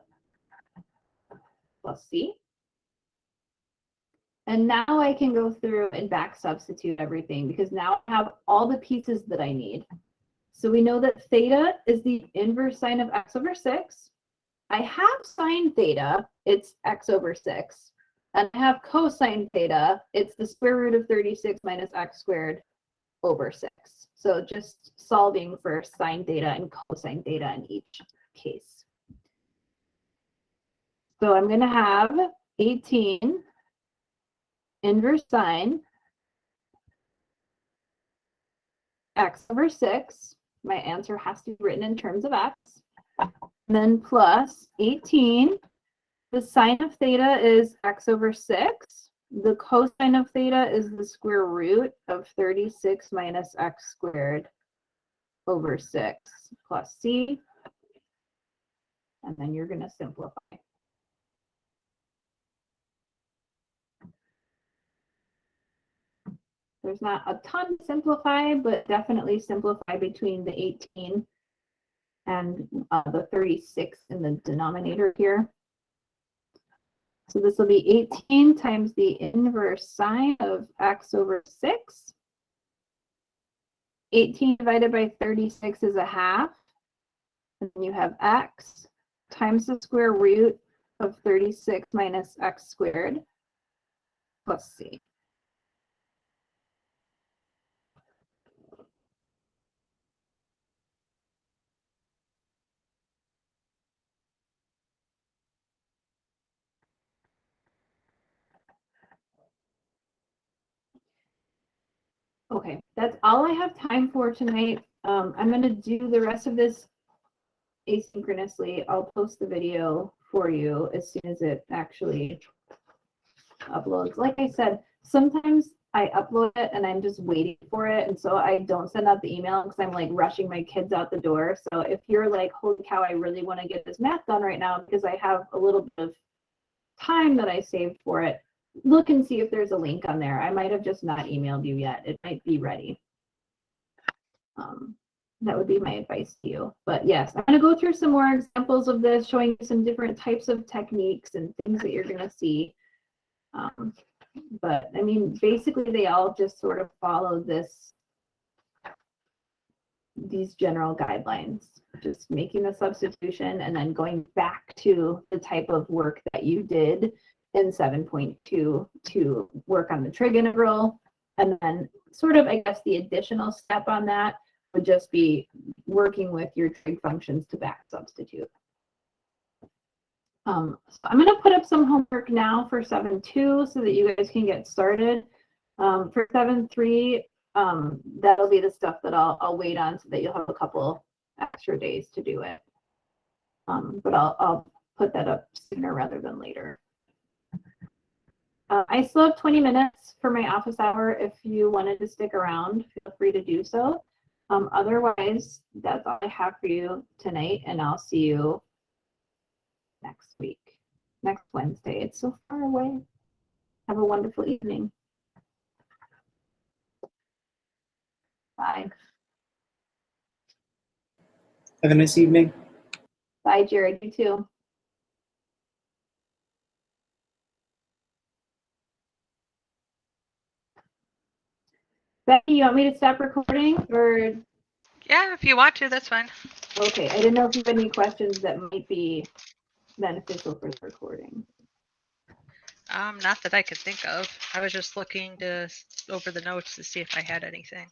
plus c. And now I can go through and back substitute everything because now I have all the pieces that I need. So we know that theta is the inverse sine of x over 6. I have sine theta, it's x over 6. And I have cosine theta, it's the square root of 36 minus x squared over 6. So just solving for sine theta and cosine theta in each case. So I'm going to have 18 inverse sine x over 6. My answer has to be written in terms of x. And then plus 18. The sine of theta is x over 6. The cosine of theta is the square root of 36 minus x squared over 6 plus c. And then you're going to simplify. There's not a ton to simplify, but definitely simplify between the 18 and the 36 in the denominator here. So this will be 18 times the inverse sine of x over 6. 18 divided by 36 is a half. And then you have x times the square root of 36 minus x squared plus c. Okay, that's all I have time for tonight. I'm going to do the rest of this asynchronously. I'll post the video for you as soon as it actually uploads. Like I said, sometimes I upload it and I'm just waiting for it. And so I don't send out the email because I'm like rushing my kids out the door. So if you're like, holy cow, I really want to get this math done right now because I have a little bit of time that I saved for it, look and see if there's a link on there. I might have just not emailed you yet. It might be ready. That would be my advice to you. But yes, I'm going to go through some more examples of this, showing you some different types of techniques and things that you're going to see. But I mean, basically they all just sort of follow these general guidelines, just making the substitution and then going back to the type of work that you did in 7.2 to work on the trig integral. And then sort of, I guess, the additional step on that would just be working with your trig functions to back substitute. So I'm going to put up some homework now for 7.2 so that you guys can get started. For 7.3, that'll be the stuff that I'll wait on so that you'll have a couple extra days to do it. But I'll put that up sooner rather than later. I still have 20 minutes for my office hour. If you wanted to stick around, feel free to do so. Otherwise, that's all I have for you tonight, and I'll see you next week, next Wednesday. It's so far away. Have a wonderful evening. Bye. Have a nice evening. Bye, Jared. You too. Becky, you want me to stop recording or? Yeah, if you want to, that's fine. Okay, I didn't know if you had any questions that might be beneficial for the recording. Not that I could think of. I was just looking over the notes to see if I had anything.